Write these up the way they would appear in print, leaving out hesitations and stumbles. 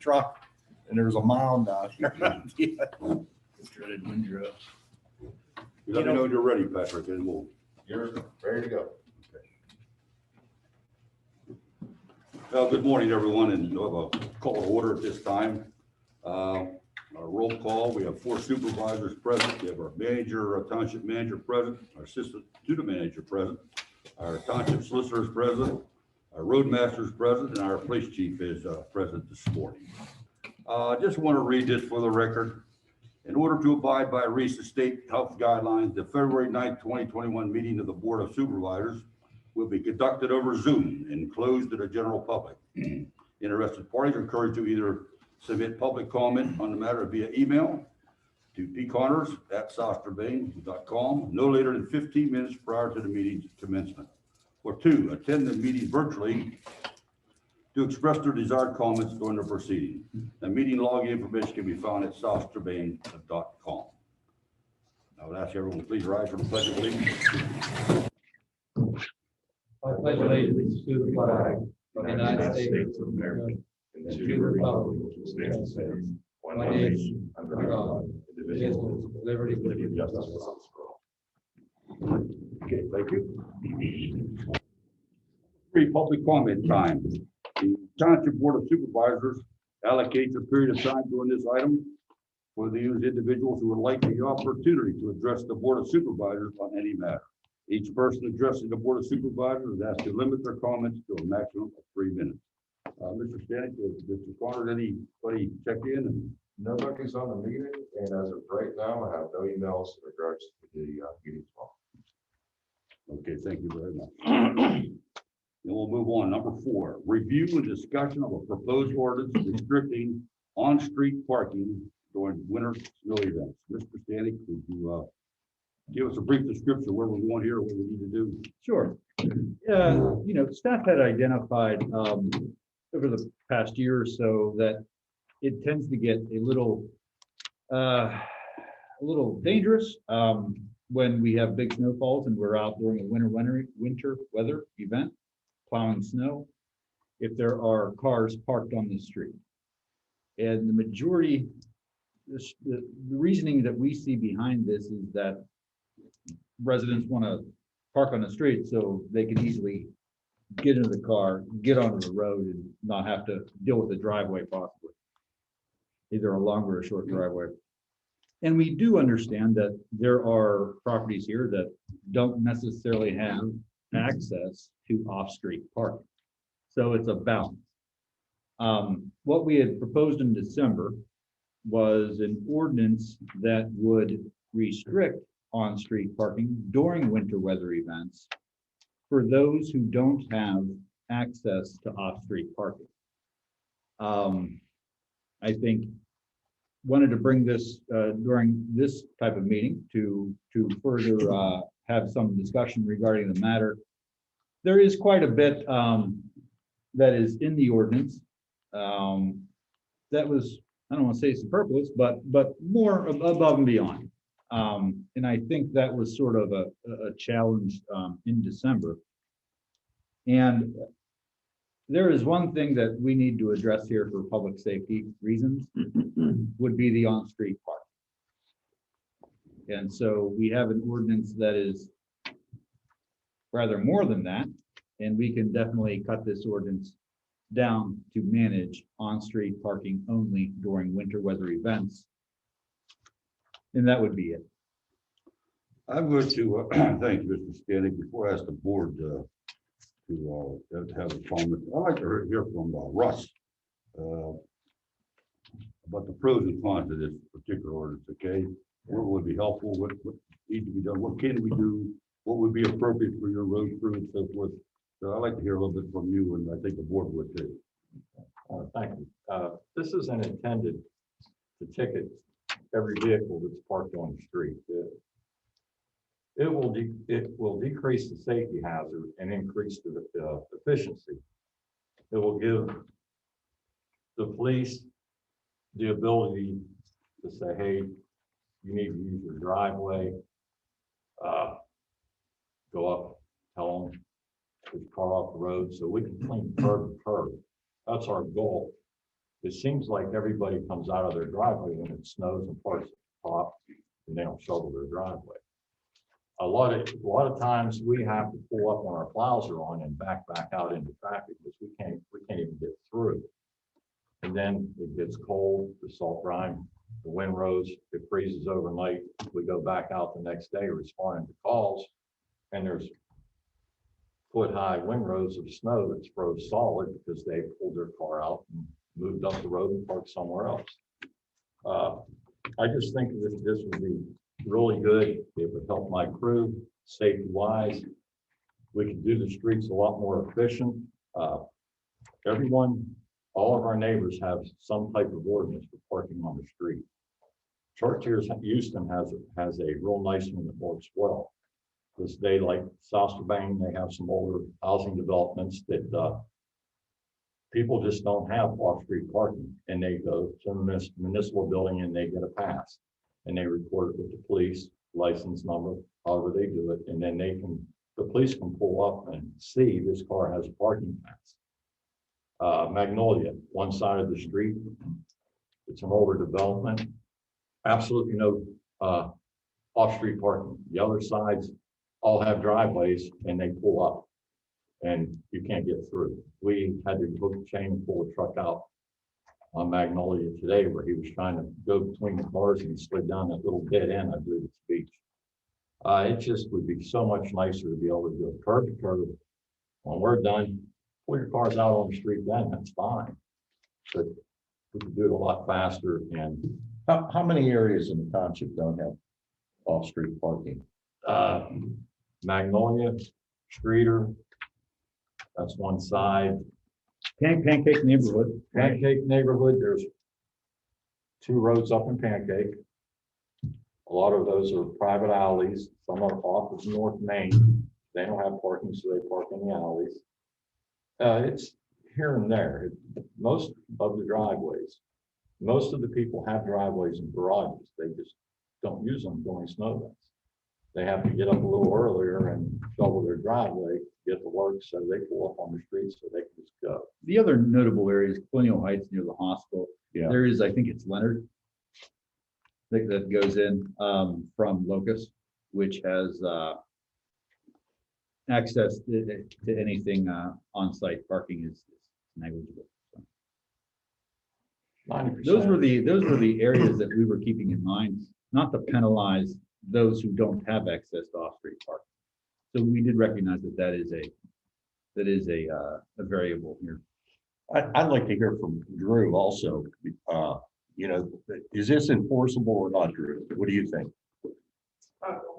truck and there's a mound out here. Dreaded windrow. Let me know when you're ready, Patrick, and we'll. You're ready to go. Good morning, everyone, and we'll have a call to order at this time. Our roll call, we have 4 supervisors present. We have our manager, township manager present, our assistant to the manager present, our township solicitor is present, our roadmaster is present, and our police chief is present this morning. I just want to read this for the record. In order to abide by recent state health guidelines, the February 9th, 2021 meeting of the Board of Supervisors will be conducted over Zoom and closed to the general public. Interested parties are encouraged to either submit public comment on the matter via email to pconnors@strabane.com no later than 15 minutes prior to the meeting's commencement, or 2, attend the meeting virtually to express their desired comments during the proceeding. The meeting login information can be found at southstrabane.com. I would ask everyone to please rise for the Pledge of Allegiance. I pledge allegiance to the flag of the United States of America and to the republic which stands one nation under God, indivisible, with liberty and justice for all. Okay, thank you. Free public comment time. The Township Board of Supervisors allocates a period of time during this item for these individuals who would like the opportunity to address the Board of Supervisors on any matter. Each person addressing the Board of Supervisors is asked to limit their comments to a maximum of 3 minutes. Mr. Stanek, Mr. Connor, anybody check in? And nobody's on the meeting, and as of right now, I have no emails in regards to the meeting tomorrow. Okay, thank you very much. Then we'll move on. Number 4, review and discussion of a proposed ordinance restricting on-street parking during winter snow events. Mr. Stanek, could you give us a brief description of where we're going here, what we need to do? Sure. Staff had identified over the past year or so that it tends to get a little dangerous when we have big snowfalls and we're out during a winter weather event, plowing snow, if there are cars parked on the street. And the majority, the reasoning that we see behind this is that residents want to park on the street so they can easily get into the car, get onto the road, and not have to deal with the driveway possibly, either a longer or short driveway. And we do understand that there are properties here that don't necessarily have access to off-street parking. So it's a balance. What we had proposed in December was an ordinance that would restrict on-street parking during winter weather events for those who don't have access to off-street parking. I think wanted to bring this during this type of meeting to further have some discussion regarding the matter. There is quite a bit that is in the ordinance that was, I don't want to say superfluous, but more above and beyond. And I think that was sort of a challenge in December. And there is one thing that we need to address here for public safety reasons, would be the on-street parking. And so we have an ordinance that is rather more than that, and we can definitely cut this ordinance down to manage on-street parking only during winter weather events. And that would be it. I'm going to thank you, Mr. Stanek. Before I ask the board to have a comment, I'd like to hear from Russ about the pros and cons of this particular ordinance. Okay, what would be helpful? What needs to be done? What can we do? What would be appropriate for your road crew and so forth? So I'd like to hear a little bit from you, and I think the board would too. Thank you. This isn't intended to ticket every vehicle that's parked on the street. It will decrease the safety hazard and increase the efficiency. It will give the police the ability to say, hey, you need to use your driveway. Go up, tell them to car off the road so we can clean curb to curb. That's our goal. it seems like everybody comes out of their driveway when it snows and parks at the top, and they don't shovel their driveway. A lot of times we have to pull up when our plows are on and back out into traffic because we can't even get through. And then it gets cold, the salt brine, the windrows, it freezes overnight. We go back out the next day responding to calls, and there's foot-high windrows of snow that's froze solid because they pulled their car out and moved up the road and parked somewhere else. I just think that this would be really good. It would help my crew safety-wise. We could do the streets a lot more efficient. All of our neighbors have some type of ordinance for parking on the street. Churches, Houston has a real nice one that works well. This day, like South Strabane, they have some older housing developments that people just don't have off-street parking, and they go to the municipal building and they get a pass, and they report it with the police license number, however they do it, and then the police can pull up and see this car has a parking pass. Magnolia, one side of the street, it's an older development, absolutely no off-street parking. The other sides all have driveways and they pull up and you can't get through. We had to hook a chain and pull a truck out on Magnolia today where he was trying to go between the cars and he slid down that little dead end, I believe it's the beach. It just would be so much nicer to be able to go curb to curb. When we're done, pull your cars out on the street then, that's fine. But we could do it a lot faster. And How many areas in the township don't have off-street parking? Magnolia, Streeter, that's one side. Pancake neighborhood. Pancake neighborhood, there's 2 roads up in Pancake. A lot of those are private alleys. Some are off of North Main. They don't have parking, so they park in the alleys. It's here and there. Most of the driveways, most of the people have driveways and garages. They just don't use them during snow events. They have to get up a little earlier and shovel their driveway, get to work, so they pull up on the street so they can just go. The other notable area is Colonial Heights near the hospital. Yeah. There is, I think it's Leonard that goes in from Locust, which has access to anything on-site parking is negligible. So 90%. those were the areas that we were keeping in mind, not to penalize those who don't have access to off-street parking. So we did recognize that is a variable here. I'd like to hear from Drew also. Is this enforceable or not, Drew? What do you think?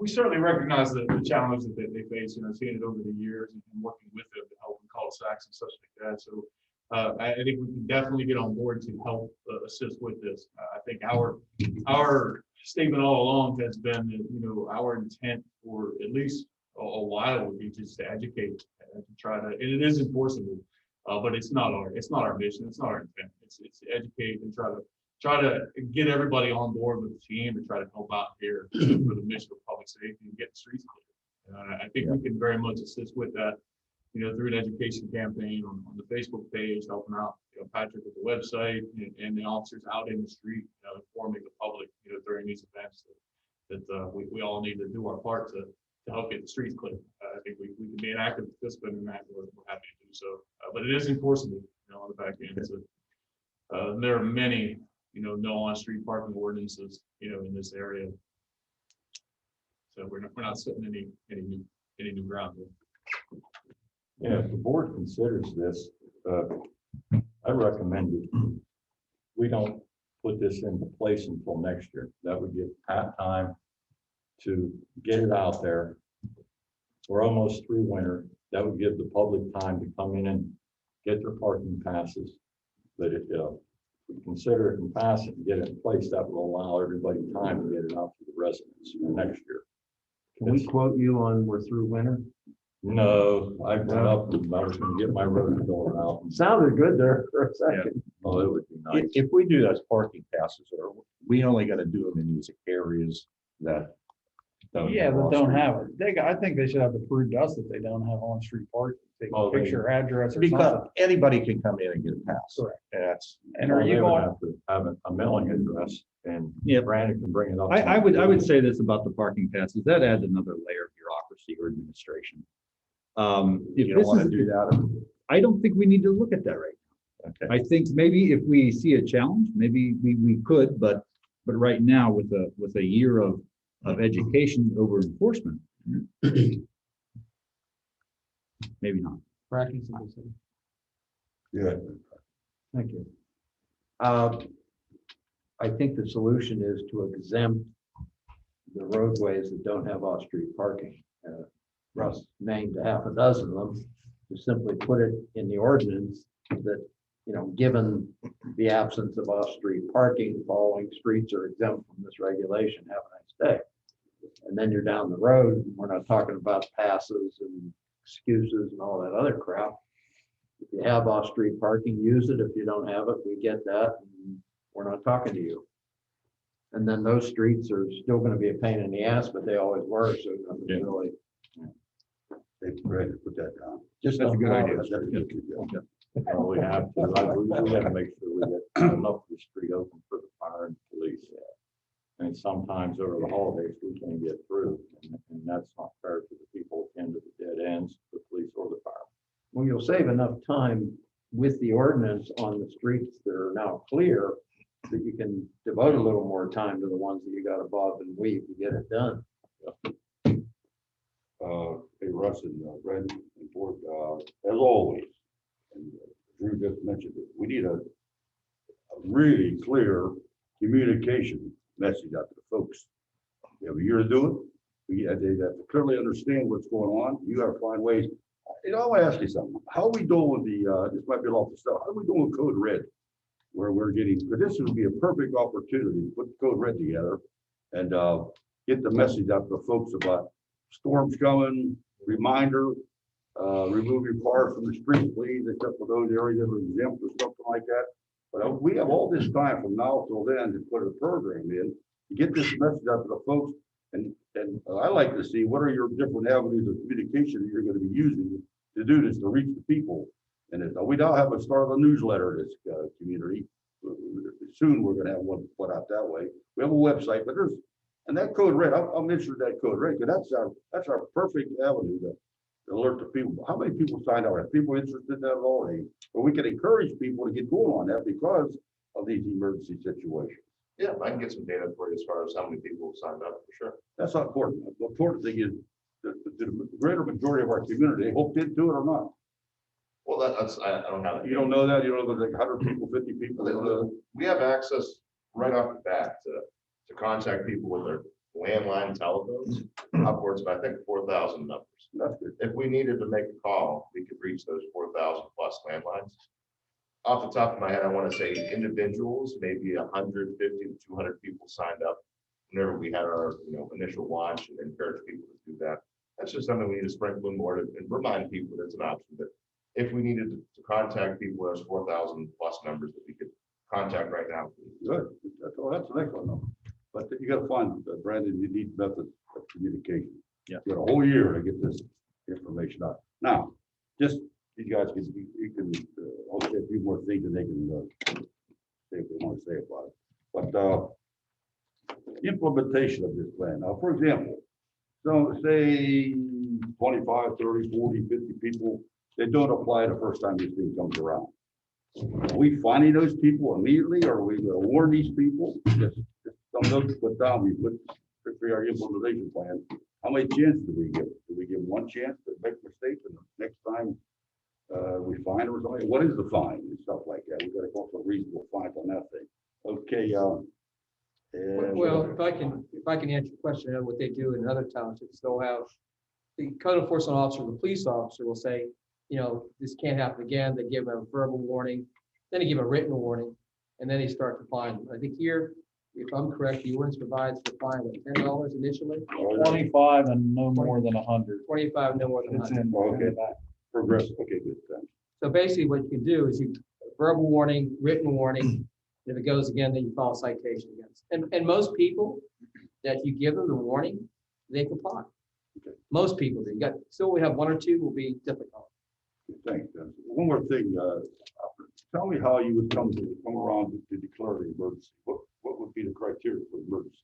We certainly recognize the challenge that they face, seeing it over the years and working with them to help in cul-de-sacs and such like that. So I think we can definitely get on board to help assist with this. I think our statement all along has been that, our intent for at least a while would be just to educate and to try to, and it is enforceable, but it's not our mission. It's not our intent. It's to educate and try to get everybody on board with the team and try to help out here for the mission of public safety and get the streets clear. I think we can very much assist with that, through an education campaign on the Facebook page, helping out, Patrick with the website and the officers out in the street, informing the public, during these events that we all need to do our part to help get the streets clear. I think we can be an active participant in that. We're happy to do so, but it is enforceable, on the back end. So there are many, no on-street parking ordinances, in this area. So we're not setting any new ground here. Yeah, if the board considers this, I recommend that we don't put this into place until next year. That would give Pat time to get it out there. We're almost through winter. That would give the public time to come in and get their parking passes. But if we consider it and pass it and get it in place, that will allow everybody time to get it out to the residents for next year. Can we quote you on we're through winter? No, I went up and I was gonna get my road going out. Sounded good there for a second. Oh, it would be nice. If we do those parking passes, we only got to do them in these areas that Yeah, that don't have it. I think they should have to prove to us that they don't have on-street parking. Take a Oh, they- picture, address or Because something. anybody can come in and get a pass. Correct. And that's, And are you They would going, have to have a mailing address and Yeah. Brandon can bring it up. I would say this about the parking passes, that adds another layer of bureaucracy or administration. If you don't this want to is, do that. I don't think we need to look at that right now. Okay. I think maybe if we see a challenge, maybe we could, but right now with a year of education over enforcement, maybe not. Brackets in the city. Yeah. Thank you. I think the solution is to exempt the roadways that don't have off-street parking. Russ named half a dozen of them, to simply put it in the ordinance that, given the absence of off-street parking, following streets are exempt from this regulation. Have a nice day. And then you're down the road, we're not talking about passes and excuses and all that other crap. If you have off-street parking, use it. If you don't have it, we get that. And we're not talking to you. And then those streets are still going to be a pain in the ass, but they always were. So nothing's Yeah. really. They ready to put that down. Just That's a good idea. That's a good idea. We have to, we have to make sure we get enough of the street open for the fire and police. And sometimes over the holidays, we can't get through, and that's not fair to the people at the end of the dead ends, the police or the fire. Well, you'll save enough time with the ordinance on the streets that are now clear that you can devote a little more time to the ones that you got to bob and weave to get it done. Hey, Russ and Brandon and Board, as always, and Drew just mentioned it, we need a really clear communication message out to the folks. We have a year to do it. They have to clearly understand what's going on. You gotta find ways. I want to ask you something. How are we doing with this might be off the stuff, how are we doing with Code Red? Where we're getting, because this would be a perfect opportunity to put Code Red together and get the message out to the folks about storms coming, reminder, remove your car from the street, please, except for those areas that are exempt or something like that. But we have all this time from now till then to put a program in, to get this message out to the folks. And I like to see what are your different avenues of communication that you're going to be using to do this, to reach the people. And we now have a start of a newsletter in this community. Soon we're going to have one put out that way. We have a website, but and that Code Red, I'm interested in that Code Red, because that's our perfect avenue to alert the people. How many people signed up? Are people interested in that at all? Or we can encourage people to get going on that because of these emergency situations. Yeah, I can get some data for you as far as how many people signed up, for sure. That's not important. The important thing is the greater majority of our community, they hope did do it or not. Well, I don't have it. You don't know that, you know, there's like 100 people, 50 people. We have access right off the bat to contact people with their landline telephones, upwards of, I think, 4,000 numbers. That's good. If we needed to make a call, we could reach those 4,000 plus landlines. Off the top of my head, I want to say individuals, maybe 150 to 200 people signed up whenever we had our initial launch, and encourage people to do that. That's just something we need to sprinkle in more and remind people that it's an option. That if we needed to contact people, there's 4,000 plus numbers that we could contact right now. Good. That's an excellent number. But you got to find, Brandon, you need methods of communication. Yeah. You got a whole year to get this information out. Now, just you guys can I'll say a few more things and they can say what they want to say about it. But implementation of this plan. Now, for example, so say 25, 30, 40, 50 people, they don't apply the first time this thing comes around. Are we finding those people immediately, or are we going to warn these people? Just some notes put down, we put for our implementation plan. How many chances do we give? Do we give one chance to make mistakes, and the next time we find or something? What is the fine and stuff like that? We got to go for reasonable fines on that thing. Okay. And, Well, if I can answer your question, what they do in other townships, they'll have the code enforcement officer, the police officer will say, this can't happen again. They give a verbal warning, then they give a written warning, and then they start to fine. I think here, if I'm correct, the ordinance provides for fine of $10 initially, 25 and no more than 100. 25, no more than It's 100. in. Okay. Progressive. Okay, good. Thanks. So basically what you can do is you verbal warning, written warning. If it goes again, then you file a citation against. And most people that you give them the warning, they comply. Okay. Most people do. You got, still we have one or two will be difficult. Thanks, Dennis. One more thing, tell me how you would come around to declare the emergency. What would be the criteria for emergency?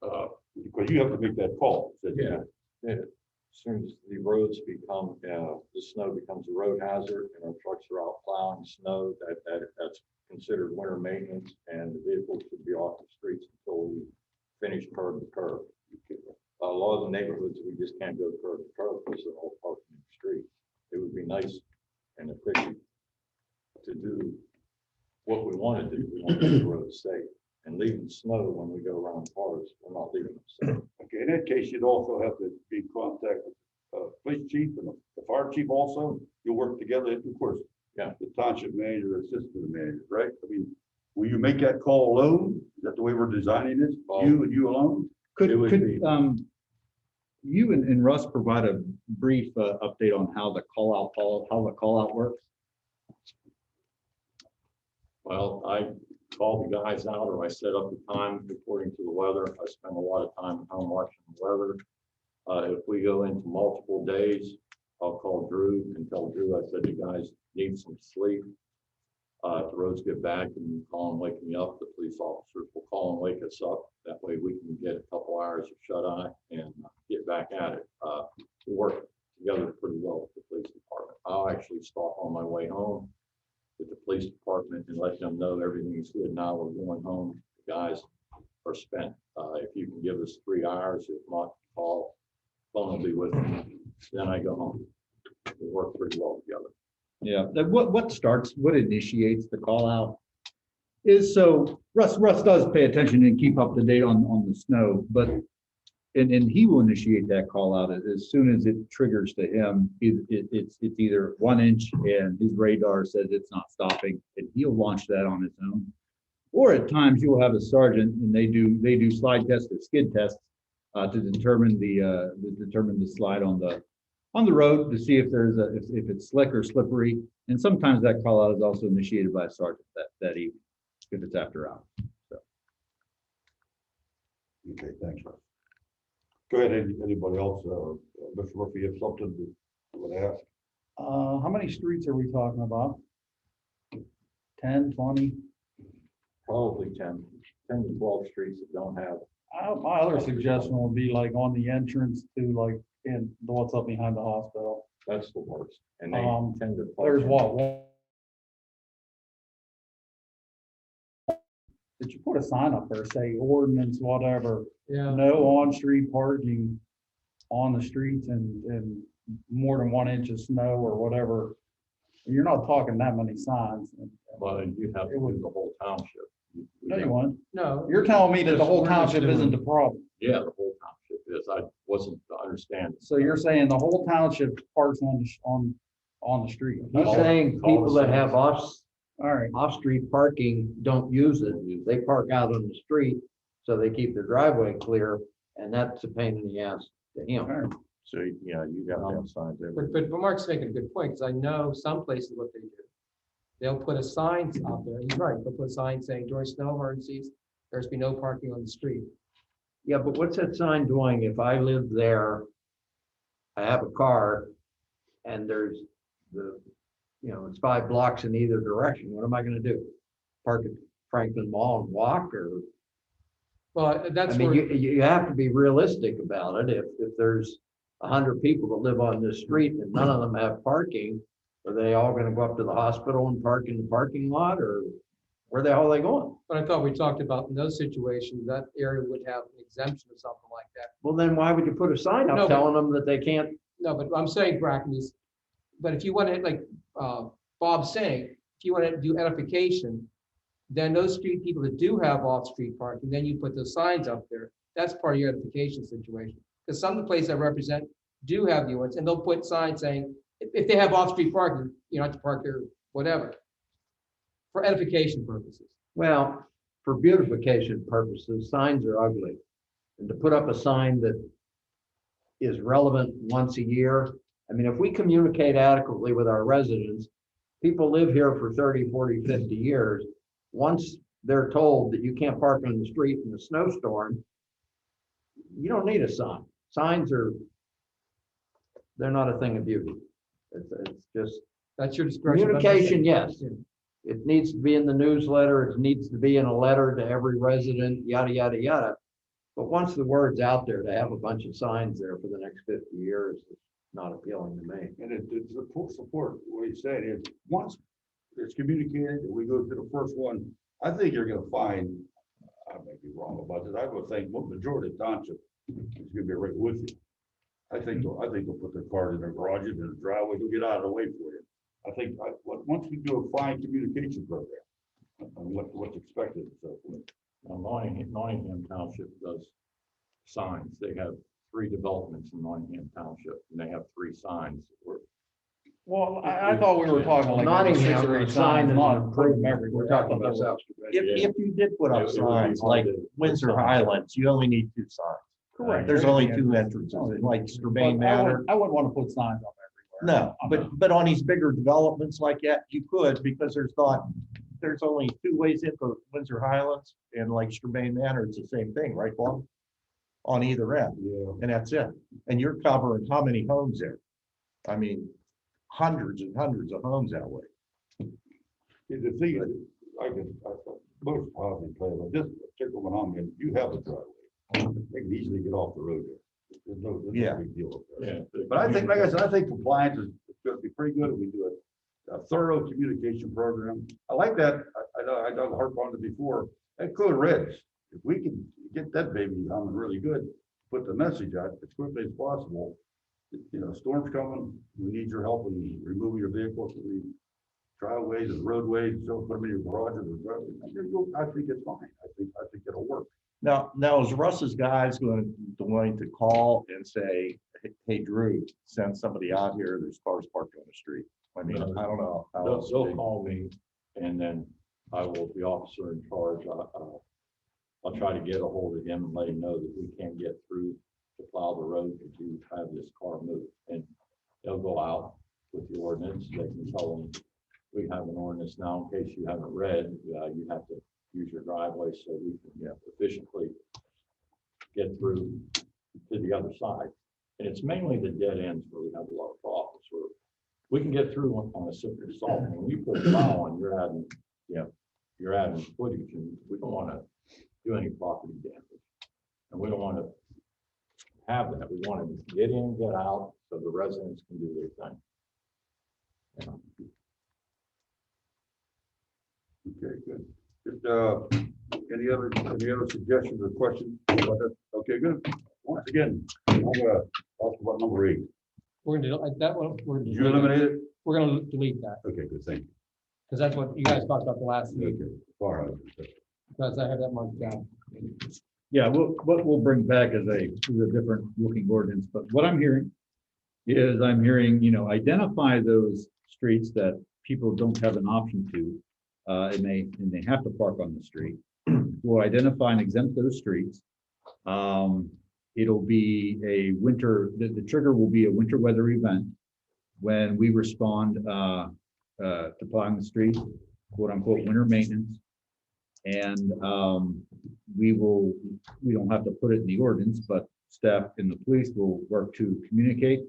Because you have to make that call. Yeah. As soon as the roads become, the snow becomes a road hazard and our trucks are out plowing snow, that's considered winter maintenance and the vehicles should be off the streets until we finish curb to curb. A lot of the neighborhoods, we just can't go curb to curb because they're all parked in the street. It would be nice and efficient to do what we want to do. We want to keep the roads safe and leaving snow when we go around cars, we're not leaving them safe. Okay, in that case, you'd also have to be in contact with police chief and the fire chief also. You'll work together, of course. Yeah. The township manager, assistant manager, right? I mean, will you make that call alone? Is that the way we're designing this? You and you alone? Could, It would be- you and Russ provide a brief update on how the call out works? Well, I call the guys out or I set up the time according to the weather. I spend a lot of time at home watching the weather. If we go into multiple days, I'll call Drew and tell Drew, I said, you guys need some sleep. If the roads get bad, can you call and wake me up? The police officers will call and wake us up. That way we can get a couple hours of shut eye and get back at it. We work together pretty well with the police department. I'll actually stop on my way home with the police department and let them know everything is good. Now we're going home. The guys are spent. If you can give us 3 hours, if not, call, phone will be with me. Then I go home. We work pretty well together. Yeah, what initiates the call out is so Russ does pay attention and keep up to date on the snow, but and he will initiate that call out as soon as it triggers to him. It's either 1 inch and his radar says it's not stopping and he'll launch that on his own. Or at times you'll have a sergeant and they do slide tests or skid tests to determine the slide on the road to see if if it's slick or slippery. And sometimes that call out is also initiated by a sergeant that evening if it's after hours. So. Okay, thanks, Russ. Go ahead, anybody else? Mr. Murphy, you have something to would ask? How many streets are we talking about? 10, 20? Probably 10 to 12 streets that don't have. My other suggestion would be like on the entrance to like in what's up behind the hospital. That's the worst. And they tend to. There's what? Did you put a sign up there, say ordinance, whatever, Yeah. no on-street parking on the streets and more than 1 inch of snow or whatever? You're not talking that many signs. But you have to do the whole township. No, you won't. No. You're telling me that the whole Just township doing- isn't the problem. Yeah, the whole township is. I wasn't understanding. So you're saying the whole township parks on the street? He's saying people that have All right, off-street parking don't use it. They park out on the street, so they keep their driveway clear, and that's a pain in the ass to all him. right. So, yeah, you got to have signs there. But Mark's making a good point, because I know some places what they do. They'll put a sign out there, he's right, they'll put a sign saying during snow emergencies, there's be no parking on the street. Yeah, but what's that sign doing if I live there, I have a car, and there's it's 5 blocks in either direction, what am I gonna do? Park at Franklin Mall and walk, or, Well, that's I mean, where, you have to be realistic about it. If there's 100 people that live on this street and none of them have parking, are they all gonna go up to the hospital and park in the parking lot, or where the hell are they going? but I thought we talked about in those situations, that area would have an exemption or something like that. Well, then why would you put a sign No, up but- telling them that they can't? No, but I'm saying, Bracken, is, but if you want to, like, Bob's saying, if you want to do edification, then those street people that do have off-street parking, then you put those signs up there. That's part of your edification situation. Because some of the places I represent do have the ordinance, and they'll put signs saying, if they have off-street parking, you don't have to park there, whatever. For edification purposes. Well, for beautification purposes, signs are ugly. And to put up a sign that is relevant once a year, I mean, if we communicate adequately with our residents, people live here for 30, 40, 50 years. Once they're told that you can't park on the street in a snowstorm, you don't need a sign. signs are, they're not a thing of beauty. It's just That's your discretion. communication, yes. It needs to be in the newsletter, it needs to be in a letter to every resident, yada, yada, yada. But once the word's out there, to have a bunch of signs there for the next 50 years is not appealing to me. And it's support, what he said is, once it's communicated, and we go to the first one, I think you're gonna find, I may be wrong about this, I would think the majority of township is gonna be right with you. I think they'll put their cars in their garages and their driveway, they'll get out of the way for you. I think, once we do a fine communication program, on what's expected and so forth. Nottingham Township does signs. They have 3 developments in Nottingham Township, and they have 3 signs. Well, I thought we were talking like maybe 6 Nottingham, or 8 the sign signs, is not an put them improvement. everywhere. We're talking about South Strabane. If you did put It up would be signs hard like to put Windsor signs. Highlands, you only need 2 signs. Correct. There's only 2 entrances, and like Strabane Manor. I wouldn't want to put signs up everywhere. No, but on these bigger developments like that, you could, because there's only 2 ways into Windsor Highlands, and like Strabane Manor, it's the same thing, right, Bob? On either end, Yeah. and that's it. And you're covering how many homes there? I mean, hundreds and hundreds of homes that way. The thing is, most housing play, but this particular one, I mean, you have a driveway, they can easily get off the road there. There's no Yeah. big deal up there. Yeah. But I think, like I said, I think compliance is gonna be pretty good if we do a thorough communication program. I like that, I know harp on it before, that code reds, if we can get that baby humming really good, put the message out as quickly as possible. You know, storm's coming, we need your help in removing your vehicles from the driveways and roadways, so put them in your garages or driveways. I think it's fine, I think it'll work. Now is Russ's guys going to call and say, hey, Drew, send somebody out here, there's cars parked on the street? I mean, I don't know. how else They'll they- call me, and then I will, the officer in charge, I'll try to get a hold of him and let him know that we can't get through to plow the road to have this car moved. And they'll go out with the ordinance. They can tell them, we have an ordinance now, in case you haven't read, you have to use your driveway so we can efficiently get through to the other side. And it's mainly the dead ends where we have a lot of problems, where we can get through on a slippery salt. When you put a plow on, you're adding footage, and we don't want to do any property damage. And we don't want to have that. We want to get in, get out, so the residents can do their thing. Okay, good. Just, any other suggestions or questions about that? Okay, good. Once again, I'm gonna talk about number 8. We're gonna, that one, Did you eliminate it? we're gonna delete that, Okay, good, thank you. because that's what you guys talked about the last week, Okay, all right. because I have that marked down. Yeah, what we'll bring back is a different looking ordinance, but what I'm hearing is identify those streets that people don't have an option to, and they have to park on the street. We'll identify and exempt those streets. It'll be a winter, the trigger will be a winter weather event when we respond to plowing the street, quote unquote, winter maintenance. And we don't have to put it in the ordinance, but staff and the police will work to communicate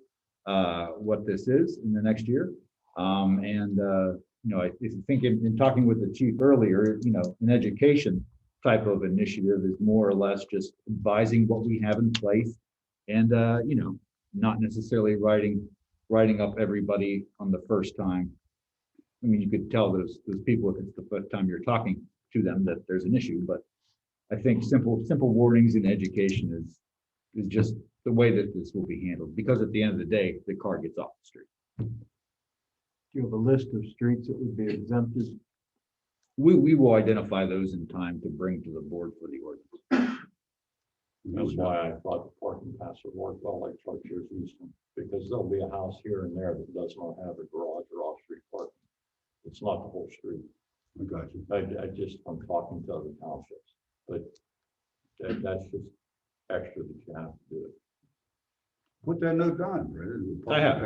what this is in the next year. I think in talking with the chief earlier, an education type of initiative is more or less just advising what we have in place and, not necessarily writing up everybody on the first time. I mean, you could tell those people if it's the first time you're talking to them that there's an issue, but I think simple warnings in education is just the way that this will be handled, because at the end of the day, the car gets off the street. Do you have a list of streets that would be exempted? We will identify those in time to bring to the board for the ordinance. That's why I thought the parking pass would work well like Chartiers Easton, because there'll be a house here and there that does not have a garage or off-street parking. It's not the whole street. I got you. I just, I'm talking to other townships, but that's just extra that you have to do it. Put that note down, Brandon. I have.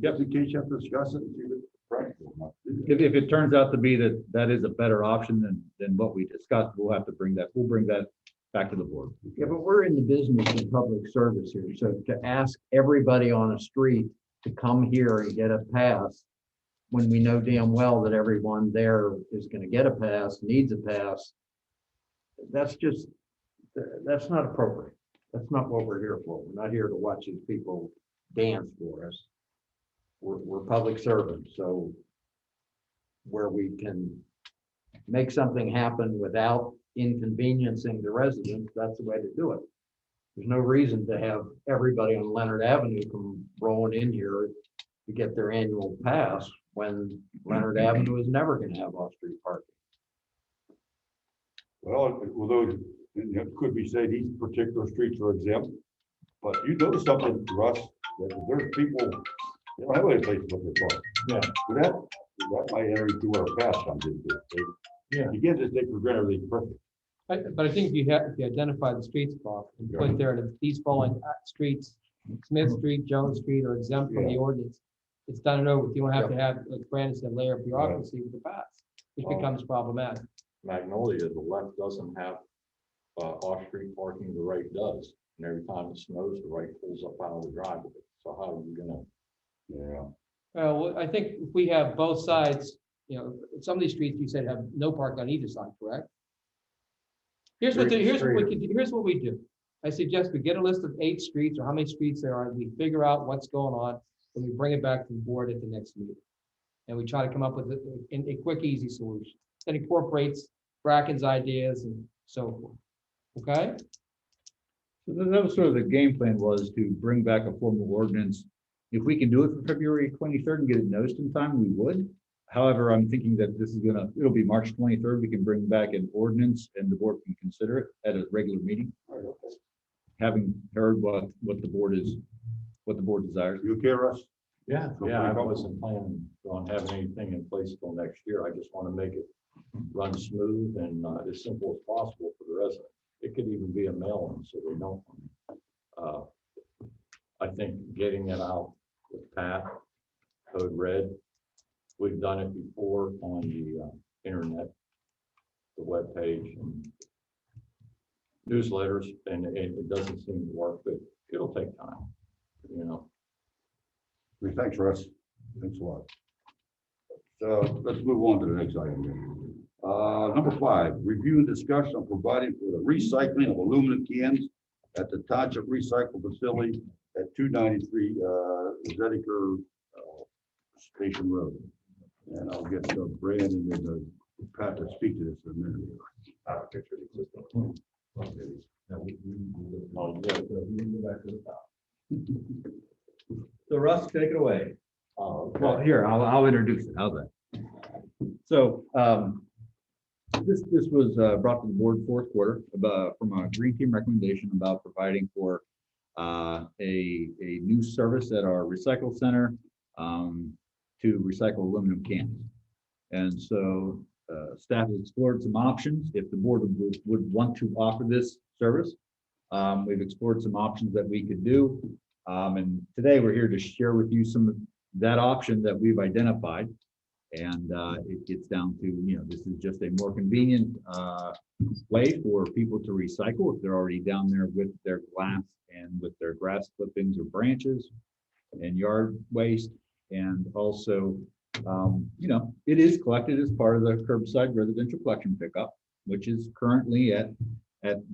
Just in case you have to discuss it and see if it's practical. enough to do that. If it turns out to be that is a better option than what we discussed, we'll bring that back to the board. Yeah, but we're in the business of public service here, so to ask everybody on a street to come here and get a pass, when we know damn well that everyone there is gonna get a pass, needs a pass, that's just, that's not appropriate. That's not what we're here for. We're not here to watch these people dance for us. We're public servants, so where we can make something happen without inconveniencing the residents, that's the way to do it. There's no reason to have everybody on Leonard Avenue come rolling in here to get their annual pass when Leonard Avenue is never gonna have off-street parking. Well, although it could be said these particular streets are exempt, but you notice something, Russ, that there's people, they don't have any place to put their car. Yeah. But that might enter into where a pass comes into. Yeah. You can't just take for granted everything's perfect. But I think if you identify the streets, Bob, and put there, and if these following streets, Smith Street, Jones Street are exempt from the ordinance, it's done and over. You don't have to have, like Brandon said, layer of bureaucracy with the pass, which becomes problematic. Magnolia, the left doesn't have off-street parking, the right does. And every time it snows, the right pulls up out of the driveway. So how are you gonna? Yeah. Well, I think if we have both sides, some of these streets you said have no park on either side, correct? Here's what we do. I suggest we get a list of 8 streets or how many streets there are, and we figure out what's going on, and we bring it back to the board at the next meeting. And we try to come up with a quick, easy solution that incorporates Bracken's ideas and so forth. Okay? So that was sort of the game plan, was to bring back a formal ordinance. If we can do it for February 23rd and get it noticed in time, we would. However, I'm thinking that this is it'll be March 23rd. We can bring back an ordinance and the board can consider it at a regular meeting. Having heard what the board desires. You okay, Russ? Yeah, I wasn't planning on having anything in place till next year. I just want to make it run smooth and as simple as possible for the residents. It could even be a mail-in, so they know. I think getting it out with Pat, Code Red, we've done it before on the internet, the webpage, and newsletters, and it doesn't seem to work, but it'll take time, Thanks, Russ. Thanks a lot. So let's move on to the next item. Then. Number 5, review and discussion on providing for the recycling of aluminum cans at the Township Recycle Facility at 293 Zediker Station Road. And I'll get Brandon and Pat to speak to this in a minute. I have a picture of the existing. So Russ, take it away. Well, here, I'll introduce it. How's that? So this was brought to the board fourth quarter from a green team recommendation about providing for a new service at our recycle center to recycle aluminum cans. And so staff has explored some options if the board would want to offer this service. We've explored some options that we could do. And today we're here to share with you some of that option that we've identified. And it gets down to, this is just a more convenient way for people to recycle if they're already down there with their glass and with their grass clippings or branches and yard waste. And also, it is collected as part of the curbside residential collection pickup, which is currently at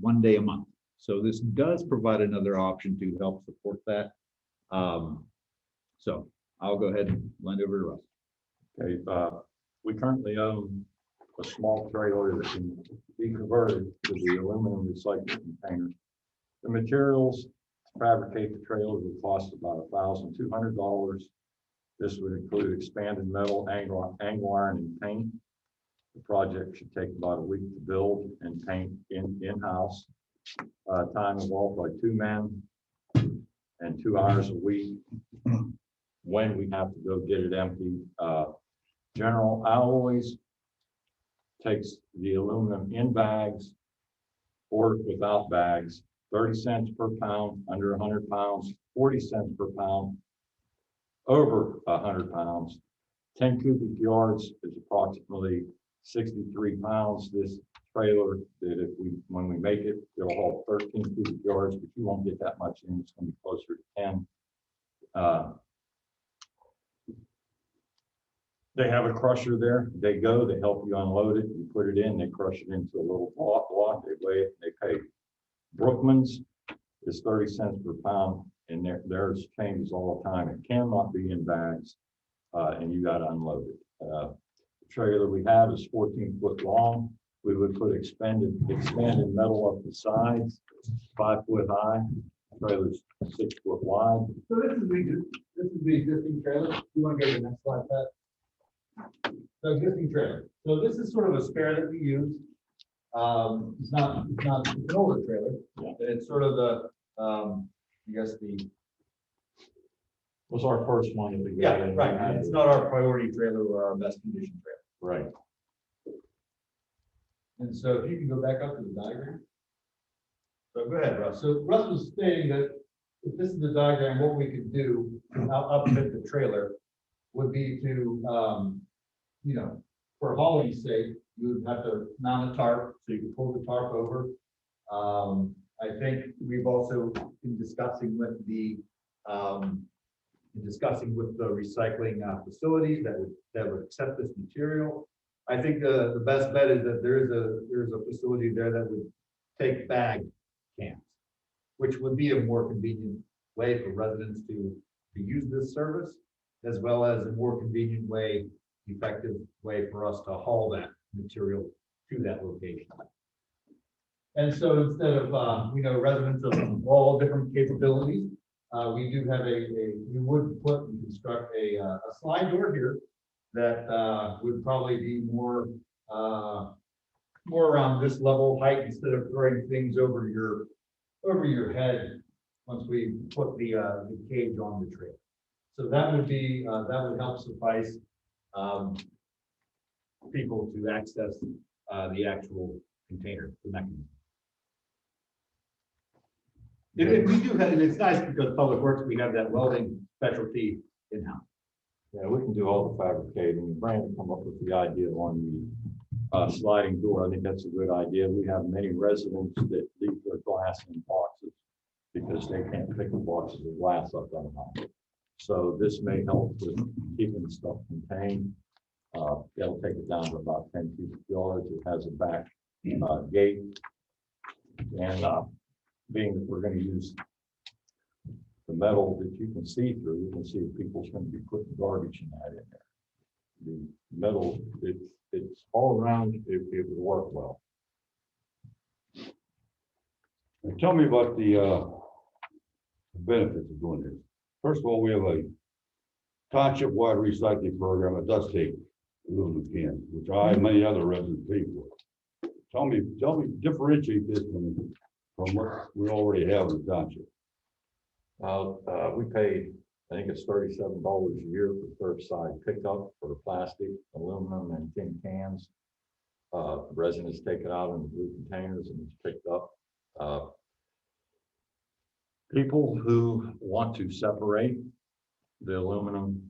1 day a month. So this does provide another option to help support that. So I'll go ahead and lend over to Russ. Okay, we currently own a small trailer that can be converted to the aluminum recycling container. The materials to fabricate the trailer would cost about $1,200. This would include expanded metal, angle iron, and paint. The project should take about a week to build and paint in-house. Time involved by 2 men and 2 hours a week when we have to go get it emptied. General Alloys takes the aluminum in bags or without bags, 30 cents per pound, under 100 pounds, 40 cents per pound, over 100 pounds. 10 cubic yards is approximately 63 pounds. This trailer that if we, when we make it, it'll haul 13 cubic yards, but you won't get that much in. It's gonna be closer to 10. They have a crusher there. They go, they help you unload it. You put it in, they crush it into a little block, they weigh it, they pay. Brookman's is 30 cents per pound, and theirs changes all the time. It cannot be in bags, and you gotta unload it. The trailer we have is 14 foot long. We would put expanded metal up the sides, 5 foot high. Trailer's 6 foot wide. So this is the existing trailer. You want to go to the next slide, Pat? So existing trailer. So this is sort of a spare that we use. It's not an older trailer. Yeah. It's sort of the, I guess the. Was our first one that we got. Yeah, right. And it's not our priority trailer or our best condition trailer. Right. And so if you can go back up to the diagram. So go ahead, Russ. So Russ was stating that if this is the diagram, what we could do, outfit the trailer would be to, you know, for hauling's sake, you would have to mount a tarp, so you can pull the tarp over. I think we've also been discussing with the, recycling facilities that would accept this material. I think the best bet is that there's a facility there that would take bag cans, which would be a more convenient way for residents to use this service, as well as a more convenient way, effective way for us to haul that material to that location. And so instead of, residents of all different capabilities, we do have we would put and construct a slide door here that would probably be more around this level height instead of throwing things over your head once we put the cage on the trailer. So that would help suffice people to access the actual container, the mechanism. And we do have, and it's nice because Public Works, we have that welding specialty in-house. Yeah, we can do all the fabricating. Brandon come up with the idea on the sliding door. I think that's a good idea. We have many residents that leave their glass in boxes because they can't pick the boxes of glass up on high. So this may help with keeping stuff contained. It'll take it down to about 10 cubic yards. It has a back gate. And being that we're going to use the metal that you can see through, you can see if people's going to be putting garbage in that in there. The metal, it's all around, it would work well. Now, tell me about the benefits of doing this. First of all, we have a township-wide recycling program that does take aluminum cans, which I and many other residents pay for. Tell me, differentiate this from what we already have in the township. We pay, I think it's $37 a year for curbside pickup for plastic, aluminum, and tin cans. Residents take it out in the blue containers and it's picked up. People who want to separate the aluminum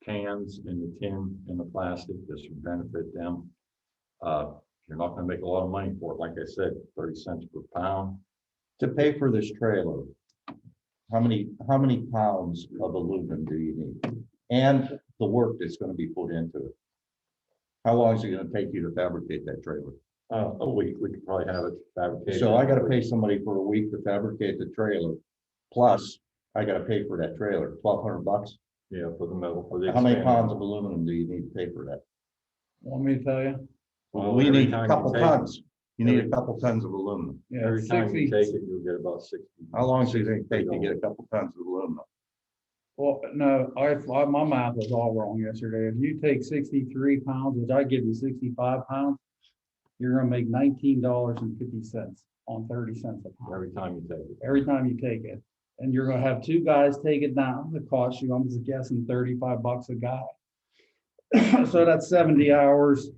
cans and the tin and the plastic, this would benefit them. You're not going to make a lot of money for it. Like I said, 30 cents per pound. To pay for this trailer, how many pounds of aluminum do you need? And the work that's going to be put into it. How long is it going to take you to fabricate that trailer? A week, we could probably have it fabricated. So I got to pay somebody for a week to fabricate the trailer. Plus, I got to pay for that trailer, $1,200. Yeah, for the metal. For the How many expanded. pounds of aluminum do you need to pay for that? Want me to tell you? Well, We every need time a you couple take- tons. You need a couple tons of aluminum. Yeah, Every time 60. you take it, you'll get about 60. How long does it take to get a couple tons of aluminum? Well, no, my math was all wrong yesterday. If you take 63 pounds, which I give you 65 pounds, you're gonna make $19.50 on 30 cents a pound. Every time you take it. Every time you take it. And you're gonna have two guys take it down. It costs you, I'm just guessing, $35 a guy. So that's 70 hours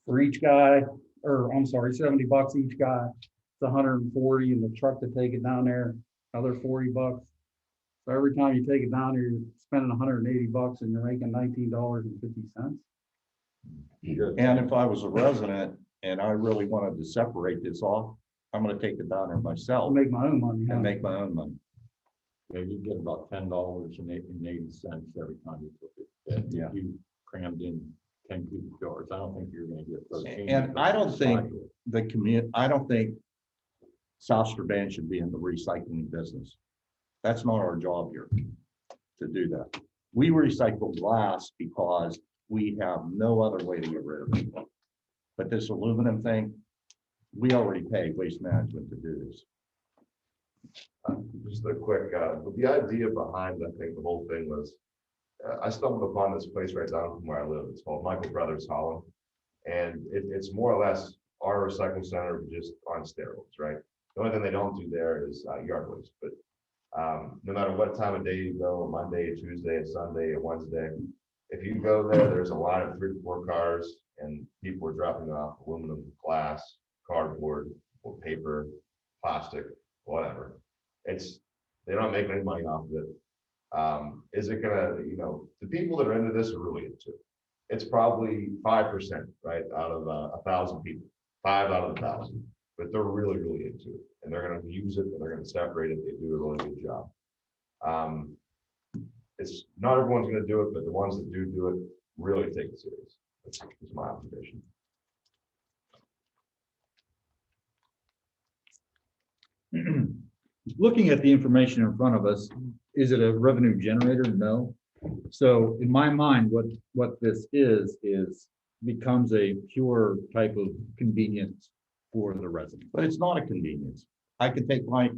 for each guy, or I'm sorry, $70 each guy. It's 140, and the truck to take it down there, another $40. So every time you take it down there, you're spending $180 and you're making $19.50. Good. And if I was a resident and I really wanted to separate this off, I'm gonna take it down there I'll myself make my own money. huh? and make my own money. Yeah, you get about $10.80 every time you flip it. And Yeah. if you crammed in 10 cubic yards, I don't think you're gonna get 13. And I don't think Cycle. I don't think South Strabane should be in the recycling business. That's not our job here to do that. We recycle glass because we have no other way to get rid of it. But this aluminum thing, we already pay Waste Management to do this. Just a quick, the idea behind, I think, the whole thing was, I stumbled upon this place right down from where I live. It's called Michael Brothers Holland. And it's more or less our recycling center, just on steroids, right? The only thing they don't do there is yard waste, but no matter what time of day you go, Monday, Tuesday, Sunday, or Wednesday, if you go there, there's a line of 3 to 4 cars and people are dropping off aluminum, glass, cardboard, or paper, plastic, whatever. They're not making any money off of it. Is it gonna, the people that are into this are really into it. It's probably 5%, right, out of 1,000 people, 5 out of 1,000, but they're really, really into it. And they're gonna use it, and they're gonna separate it. They do a really good job. It's not everyone's gonna do it, but the ones that do it really take it serious. That's my observation. Looking at the information in front of us, is it a revenue generator? No. So in my mind, what this is becomes a pure type of convenience for the resident. But it's not a convenience. I could take my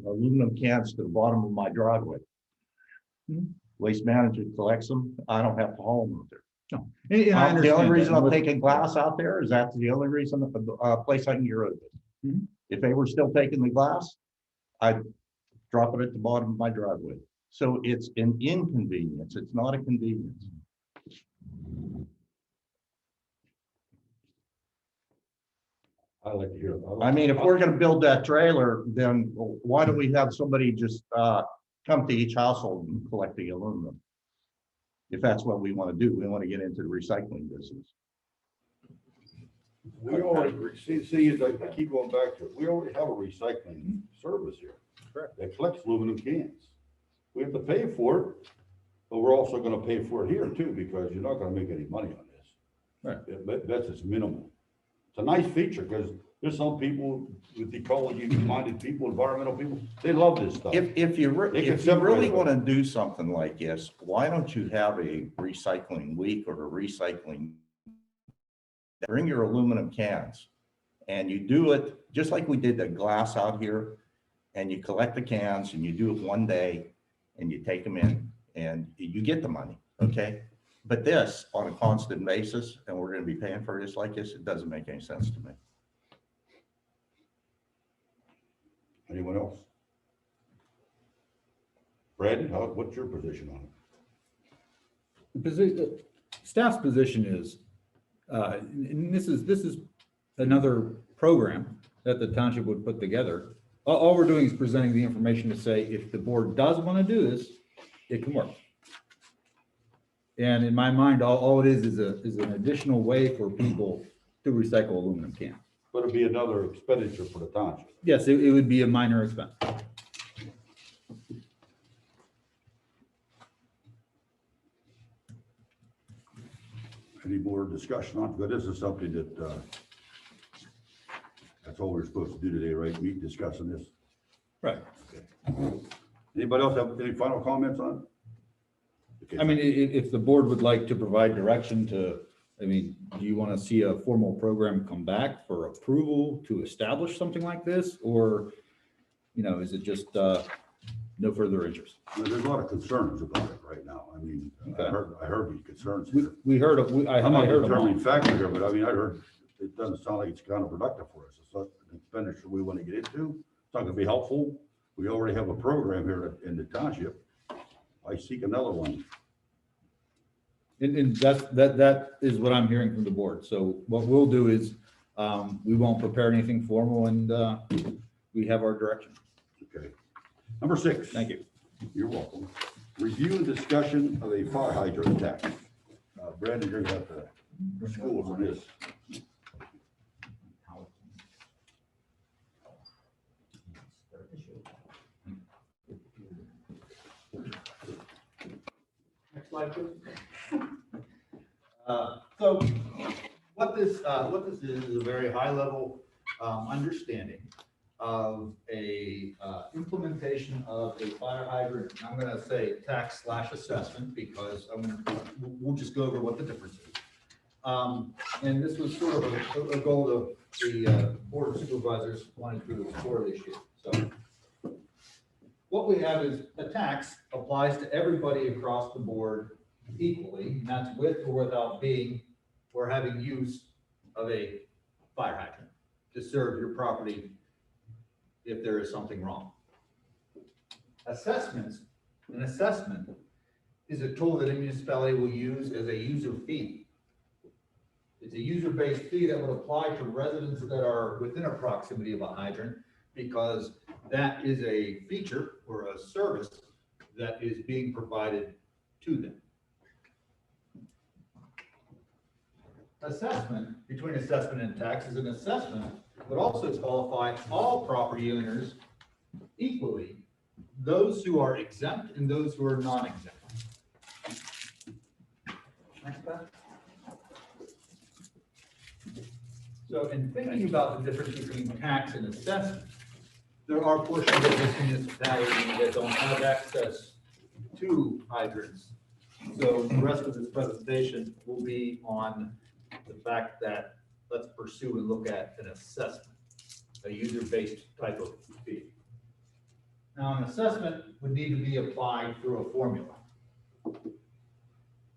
aluminum cans to the bottom of my driveway. Waste Management collects them. I don't have to haul them out there. No. And I The only understand reason that. I'm With- taking glass out there is that's the only reason, place I can get rid of it. Mhm. If they were still taking the glass, I'd drop it at the bottom of my driveway. So it's an inconvenience. It's not a convenience. I'd like to hear. I mean, if we're gonna build that trailer, then why don't we have somebody just, come to each household and collect the aluminum? If that's what we wanna do, we wanna get into the recycling business. We already, see, as I keep going back to it, we already have a recycling service here. Correct. That collects aluminum cans. We have to pay for it, but we're also gonna pay for it here too, because you're not gonna make any money on this. Right. That's its minimal. It's a nice feature, because there's some people with ecology-minded people, environmental people, they love this stuff. If you They can really separate it. wanna do something like this, why don't you have a recycling week or a recycling? Bring your aluminum cans and you do it just like we did the glass out here. And you collect the cans and you do it one day and you take them in and you get the money, okay? But this on a constant basis, and we're gonna be paying for this like this, it doesn't make any sense to me. Anyone else? Brad, what's your position on it? The staff's position is, and this is another program that the township would put together. All we're doing is presenting the information to say, if the board does want to do this, it can work. And in my mind, all it is an additional way for people to recycle aluminum cans. But it'd be another expenditure for the township. Yes, it would be a minor expense. Any more discussion on it? But this is something that, that's all we're supposed to do today, right? Meet discussing this. Right. Anybody else have any final comments on it? Okay. I mean, if the board would like to provide direction to, I mean, do you want to see a formal program come back for approval to establish something like this? Or, is it just no further interest? There's a lot of concerns about it right now. I mean, I Okay. heard these concerns. We heard, I I'm not heard a them all. determining factor here, but I mean, I heard, it doesn't sound like it's counterproductive for us. It's not an expenditure we want to get into. It's not gonna be helpful. We already have a program here in the township. I seek another one. And that is what I'm hearing from the board. So what we'll do is, we won't prepare anything formal and, we have our direction. Okay. Number 6. Thank you. You're welcome. Review and discussion of a fire hydrant tax. Brandon, you're gonna have to school on this. slide, please. So what this is a very high level understanding of a implementation of a fire hydrant. I'm gonna say tax / assessment because we'll just go over what the difference is. And this was sort of a goal of the Board of Supervisors wanting to explore this year. So what we have is a tax applies to everybody across the board equally, and that's with or without being or having use of a fire hydrant to serve your property if there is something wrong. Assessments, an assessment is a tool that a municipality will use as a user fee. It's a user-based fee that would apply to residents that are within a proximity of a hydrant because that is a feature or a service that is being provided to them. Assessment, between assessment and tax, is an assessment would also qualify all property owners equally, those who are exempt and those who are non-exempt. Next slide. So in thinking about the difference between tax and assessment, there are portions of this municipality that don't have access to hydrants. So the rest of this presentation will be on the fact that let's pursue and look at an assessment, a user-based type of fee. Now, an assessment would need to be applied through a formula.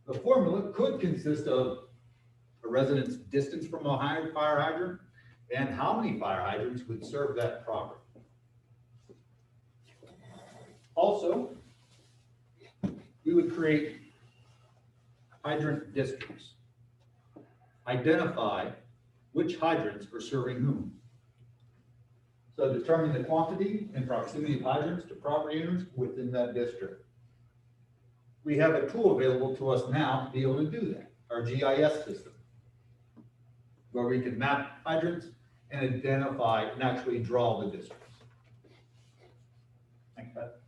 The formula could consist of a resident's distance from a fire hydrant and how many fire hydrants would serve that property. Also, we would create hydrant districts. Identify which hydrants are serving whom. So determine the quantity and proximity of hydrants to property owners within that district. We have a tool available to us now to be able to do that, our GIS system, where we can map hydrants and identify and actually draw the districts. Thanks, Pat.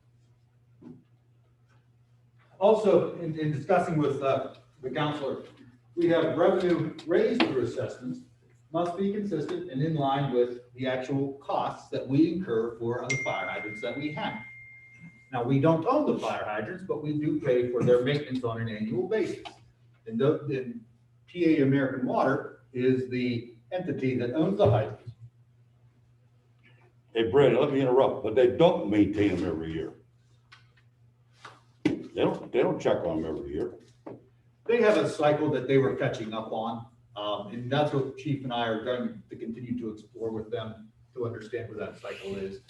Also, in discussing with the counselor, we have revenue raised through assessments must be consistent and in line with the actual costs that we incur for the fire hydrants that we have. Now, we don't own the fire hydrants, but we do pay for their maintenance on an annual basis. And PA American Water is the entity that owns the hydrants. Hey, Brad, let me interrupt, but they don't maintain them every year. They don't check on them every year. They have a cycle that they were catching up on, and that's what Chief and I are going to continue to explore with them to understand where that cycle is.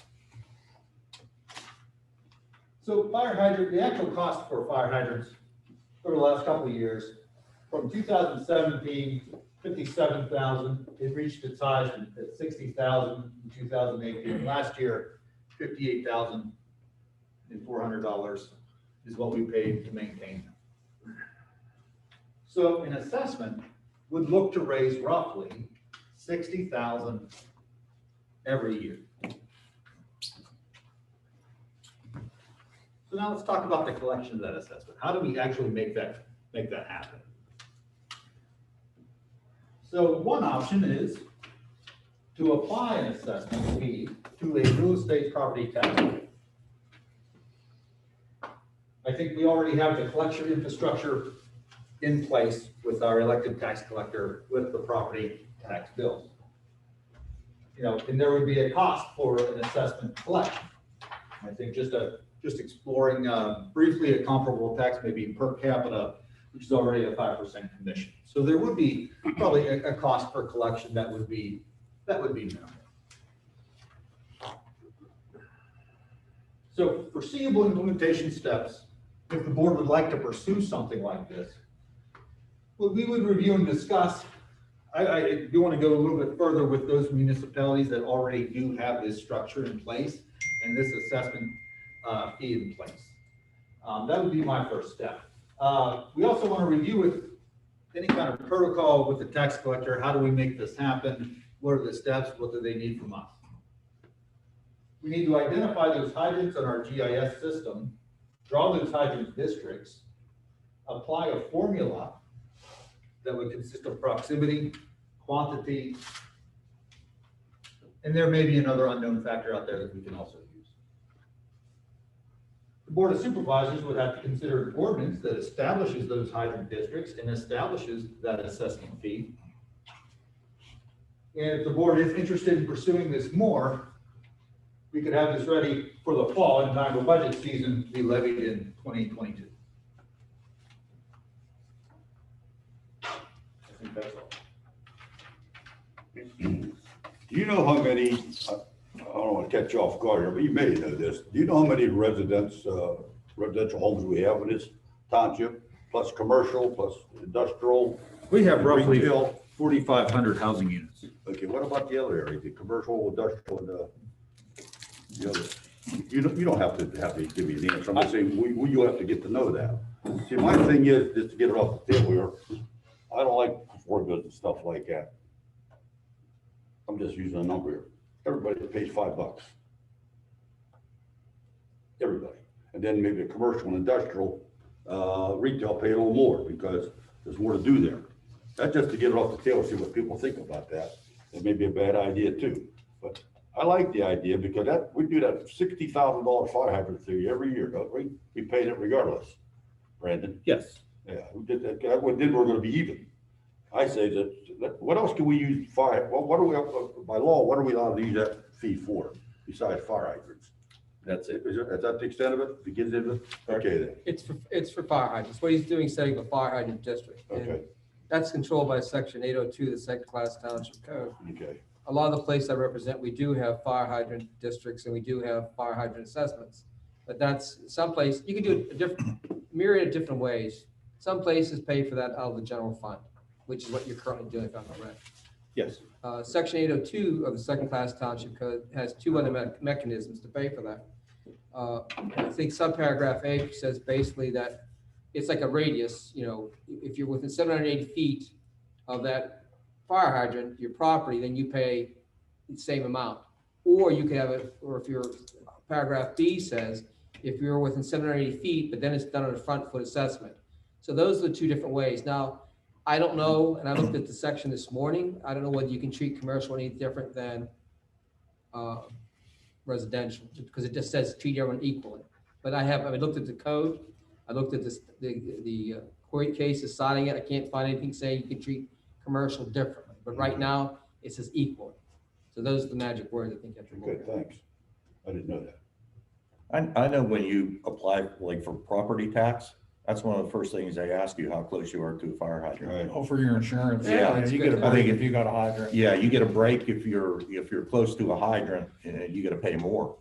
So fire hydrant, the actual cost for fire hydrants over the last couple of years, from 2017, 57,000, it reached its highs at 60,000 in 2018. Last year, $58,400 is what we paid to maintain them. So an assessment would look to raise roughly 60,000 every year. So now let's talk about the collection of that assessment. How do we actually make that happen? So one option is to apply an assessment fee to a real estate property tax. I think we already have the collection infrastructure in place with our elected tax collector with the property tax bills. You know, and there would be a cost for an assessment collection. I think just exploring briefly a comparable tax, maybe per capita, which is already a 5% commission. So there would be probably a cost per collection that would be minimal. So foreseeable implementation steps, if the board would like to pursue something like this, well, we would review and discuss. I do want to go a little bit further with those municipalities that already do have this structure in place and this assessment fee in place. That would be my first step. We also want to review with any kind of protocol with the tax collector. How do we make this happen? What are the steps? What do they need from us? We need to identify those hydrants on our GIS system, draw those hydrant districts, apply a formula that would consist of proximity, quantity, and there may be another unknown factor out there that we can also use. The Board of Supervisors would have to consider an ordinance that establishes those hydrant districts and establishes that assessment fee. And if the board is interested in pursuing this more, we could have this ready for the fall in time for budget season to be levied in 2022. I think that's all. Do you know how many, I don't want to catch you off guard here, but you may know this. Do you know how many residential homes we have in this township, plus commercial, plus industrial? We have roughly Retail? 4,500 housing units. Okay, what about the other area, the commercial, industrial, and the other? You don't have to give me the answer. I'm just saying, you have to get to know that. See, my thing is, just to get it off the table here, I don't like before goods and stuff like that. I'm just using a number here. Everybody pays $5. Everybody. And then maybe a commercial and industrial, retail pay a little more because there's more to do there. That's just to get it off the table, see what people think about that. It may be a bad idea too, but I like the idea because we do that $60,000 fire hydrant fee every year, don't we? We pay it regardless, Brandon. Yes. Yeah, we did that. Then we're gonna be even. I say that, what else can we use fire, what are we, by law, what are we allowed to use that fee for besides fire hydrants? That's it. Is that the extent of it? Begins in it? Okay then, It's for fire hydrants. What he's doing is setting a fire hydrant district. And okay, that's controlled by section 802, the second class township code. okay. A lot of the places I represent, we do have fire hydrant districts and we do have fire hydrant assessments. But that's someplace, you can do it a different, myriad of different ways. Some places pay for that out of the general fund, which is what you're currently doing, if I'm correct. Yes. Section 802 of the second class township code has two other mechanisms to pay for that. I think subparagraph A says basically that it's like a radius, if you're within 780 feet of that fire hydrant, your property, then you pay the same amount. Or you could have it, or if your paragraph B says, if you're within 780 feet, but then it's done on a front foot assessment. So those are the two different ways. Now, I don't know, and I looked at the section this morning, I don't know whether you can treat commercial any different than residential, because it just says treat everyone equally. But I looked at the code, I looked at this, the court case deciding it, I can't find anything saying you can treat commercial differently, but right now, it says equally. So those are the magic words I think you have to look Good, at. thanks. I didn't know that. I know when you apply like for property tax, that's one of the first things they ask you, how close you are to a fire hydrant. Right. Oh, for your insurance. Yeah, You get a good. I break think if you got a hydrant. Yeah, you get a break if you're close to a hydrant and you gotta pay more.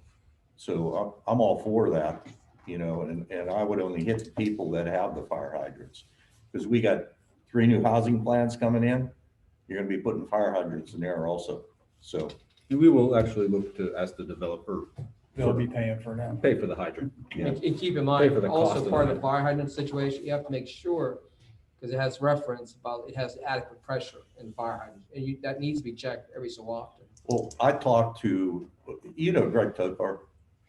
So I'm all for that, and I would only hit the people that have the fire hydrants. Because we got 3 new housing plans coming in, you're gonna be putting fire hydrants in there also, so. And we will actually look to ask the developer, They'll be paying for them. pay for the hydrant. Yeah. And keep in Pay for mind, the cost also of part of the the fire hydrant situation, you have to make sure, because it has reference about, it has adequate pressure in the fire hydrant, and that needs to be checked every so often. Well, I talked to, Greg Tokar,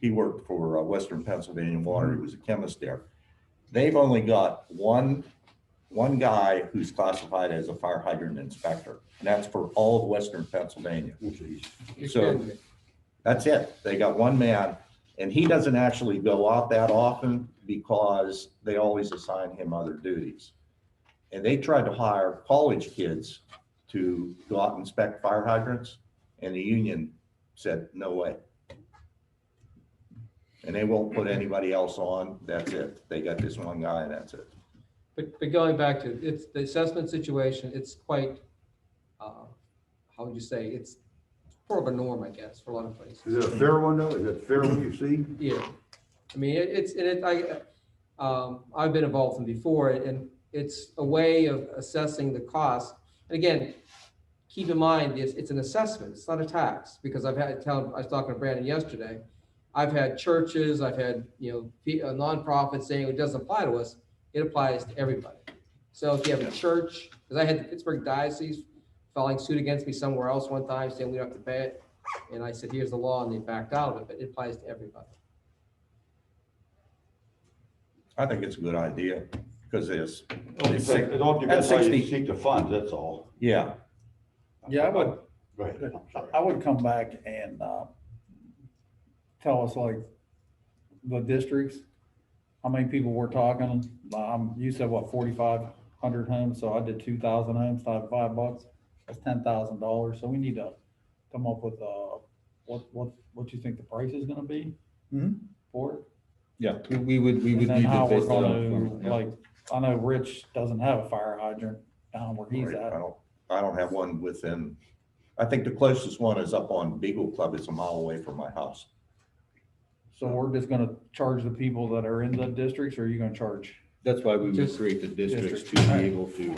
he worked for Western Pennsylvania Water, he was a chemist there. They've only got one guy who's classified as a fire hydrant inspector, and that's for all of Western Pennsylvania. You're So- kidding me. That's it. They got one man, and he doesn't actually go out that often because they always assign him other duties. And they tried to hire college kids to go out and inspect fire hydrants, and the union said, no way. And they won't put anybody else on. That's it. They got this one guy and that's it. But going back to, it's the assessment situation, it's quite, how would you say, it's more of a norm, I guess, for a lot of places. Is it a fair one though? Is it fair what you see? Yeah, I mean, I've been involved in before, and it's a way of assessing the cost. And again, keep in mind, it's an assessment, it's not a tax, because I was talking to Brandon yesterday. I've had churches, I've had, nonprofits saying it doesn't apply to us, it applies to everybody. So if you have a church, because I had the Pittsburgh Diocese filing suit against me somewhere else one time saying we don't have to pay it. And I said, here's the law, and they backed out of it, but it applies to everybody. I think it's a good idea because it's, It all depends how you 60. seek the funds, that's all. yeah, Yeah, I would, Go ahead. I'm sorry. I would come back and, tell us like the districts, how many people we're talking. You said what, 4,500 homes, so I did 2,000 homes times $5. That's $10,000. So we need to come up with, what you think the price is gonna be Mhm. for it? Yeah, we would And need then to how we're base that out. gonna, from- yeah. like, I know Rich doesn't have a fire hydrant down where he's right, at. I don't have one within, I think the closest one is up on Beagle Club. It's a mile away from my house. So we're just gonna charge the people that are in the districts, or are you gonna charge? That's why we would Just- create the districts to District. be able to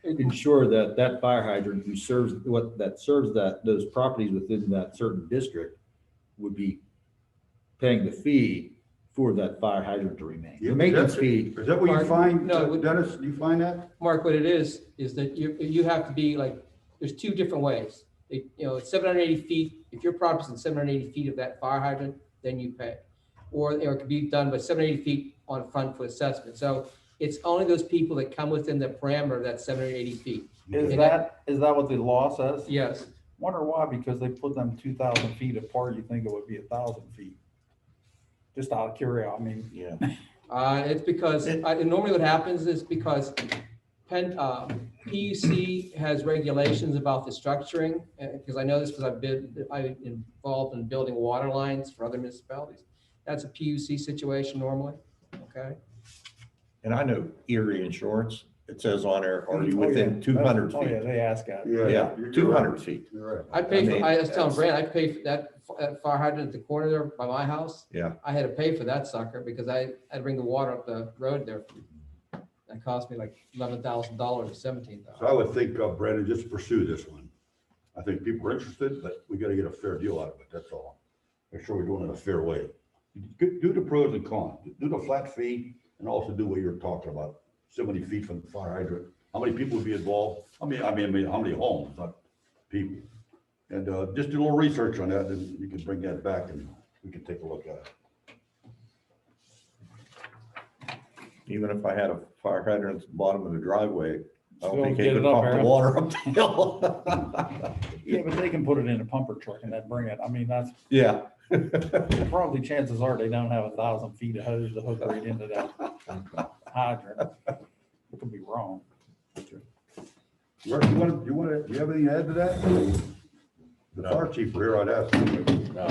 ensure that that fire hydrant who serves, those properties within that certain district would be paying the fee for that fire hydrant to remain. The maintenance fee, Is that what you Mark, find, no, Dennis, do you find that? Mark, what it is that you have to be like, there's two different ways. It's 780 feet. If your property's in 780 feet of that fire hydrant, then you pay. Or it could be done by 780 feet on front foot assessment. So it's only those people that come within the parameter of that 780 feet. Is And that what the law says? Yes. Wonder why, because they put them 2,000 feet apart, you think it would be 1,000 feet? Just out of curiosity, I mean, Yeah. It's because, normally what happens is because PUC has regulations about the structuring, because I know this because I've involved in building water lines for other municipalities. That's a PUC situation normally, okay? And I know Erie Insurance, it says on there, are you Oh, within yeah. 200 Oh, yeah, feet? they ask that. Yeah, you're 200 right. feet. You're right. I pay I mean, for, I was telling that's- Brand, I paid for that fire hydrant at the corner there by my house. Yeah. I had to pay for that sucker because I had to bring the water up the road there. That cost me like $11,000 or So I $17,000. would think, Brandon, just pursue this one. I think people are interested, but we gotta get a fair deal out of it, that's all. Make sure we're doing it a fair way. Do the pros and cons, do the flat fee, and also do what you're talking about, 70 feet from the fire hydrant. How many people would be involved? I mean, how many homes, not people? And, just do a little research on that, and you can bring that back and we can take a look at it. Even if I had a fire hydrant at the bottom of the driveway, I don't Still think get they it could up pump the there. water up the hill. Yeah, but they can put it in a pumper truck and then bring it. I mean, that's, Yeah. probably chances are they don't have 1,000 feet of hose to hook right into that hydrant. It could be wrong. Mark, do you have anything to add to that? The fire chief here, I'd ask. No,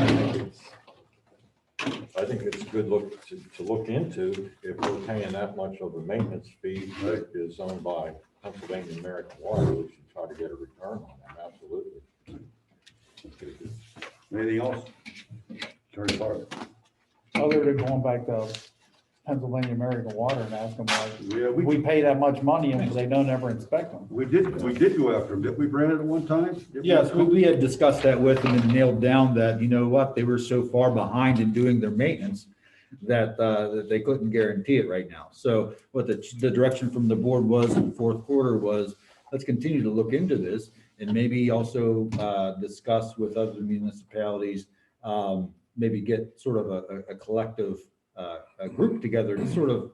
I think it's a good look to look into if we're paying that much of a maintenance fee that is owned by Pennsylvania American Water, we should try to get a return on that, absolutely. Anything else? Attorney Fire. Other than going back to Pennsylvania American Water and asking why Yeah, we pay that much money and they don't ever inspect them. we did go after him, didn't we, Brandon, at one time? Didn't we? yes, we had discussed that with them and nailed down that, you know what, they were so far behind in doing their maintenance that they couldn't guarantee it right now. So what the direction from the board was in the fourth quarter was, let's continue to look into this and maybe also discuss with other municipalities, maybe get sort of a collective a group together to sort of